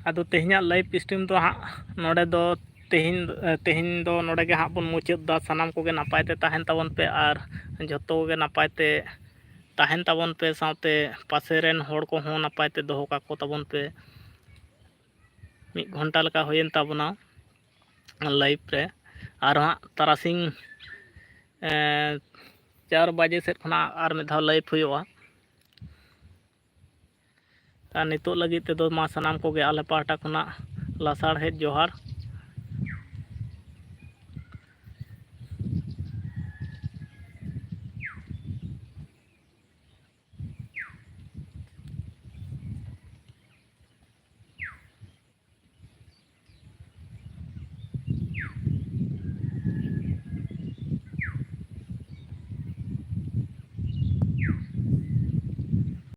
ᱟᱫᱚ ᱛᱮᱦᱮᱧᱟᱜ ᱞᱟᱭᱤᱵᱷ ᱥᱴᱨᱤᱢ ᱫᱚ ᱦᱟᱸᱜ ᱱᱚᱰᱮ ᱫᱚ ᱛᱮᱦᱮᱧ ᱫᱚ ᱱᱚᱰᱮ ᱜᱮ ᱦᱟᱸᱜ ᱵᱚᱱ ᱢᱩᱪᱟᱹᱫ ᱫᱟ᱾ ᱥᱟᱱᱟᱢ ᱠᱚᱜᱮ ᱱᱟᱯᱟᱭ ᱛᱮ ᱛᱟᱦᱮᱱ ᱛᱟᱵᱚᱱ ᱯᱮ ᱟᱨ ᱡᱚᱛᱚ ᱠᱚᱜᱮ ᱱᱟᱯᱟᱭ ᱛᱮ ᱛᱟᱦᱮᱱ ᱛᱟᱵᱚᱱ ᱯᱮ, ᱥᱟᱶᱛᱮ ᱯᱟᱥᱮ ᱨᱮᱱ ᱦᱚᱲ ᱠᱚᱦᱚᱸ ᱱᱟᱯᱟᱭ ᱛᱮ ᱫᱚᱦᱚ ᱠᱟᱠᱚ ᱛᱟᱵᱚᱱ ᱯᱮ᱾ 1 ঘন্টা ᱞᱮᱠᱟ ᱦᱩᱭᱮᱱ ᱛᱟᱵᱚᱱᱟ ᱞᱟᱭᱤᱵᱷ ᱨᱮ, ᱟᱨ ᱦᱟᱸᱜ ᱛᱟᱨᱟᱥᱤᱧ 4 বাজে ᱥᱮᱫ ᱠᱷᱚᱱᱟᱜ ᱟᱨ ᱢᱤᱫ ᱫᱷᱟᱣ ᱞᱟᱭᱤᱵᱷ ᱦᱩᱭᱩᱜᱼᱟ। ᱟᱨ ᱱᱤᱛᱚᱜ ᱞᱟᱹᱜᱤᱫ ᱛᱮᱫᱚ ᱢᱟ ᱥᱟᱱᱟᱢ ᱠᱚᱜᱮ ᱟᱞᱮ ᱯᱟᱦᱴᱟ ᱠᱷᱚᱱᱟᱜ ᱞᱟᱥᱟᱲᱦᱮᱫ ᱡᱚᱦᱟᱨ।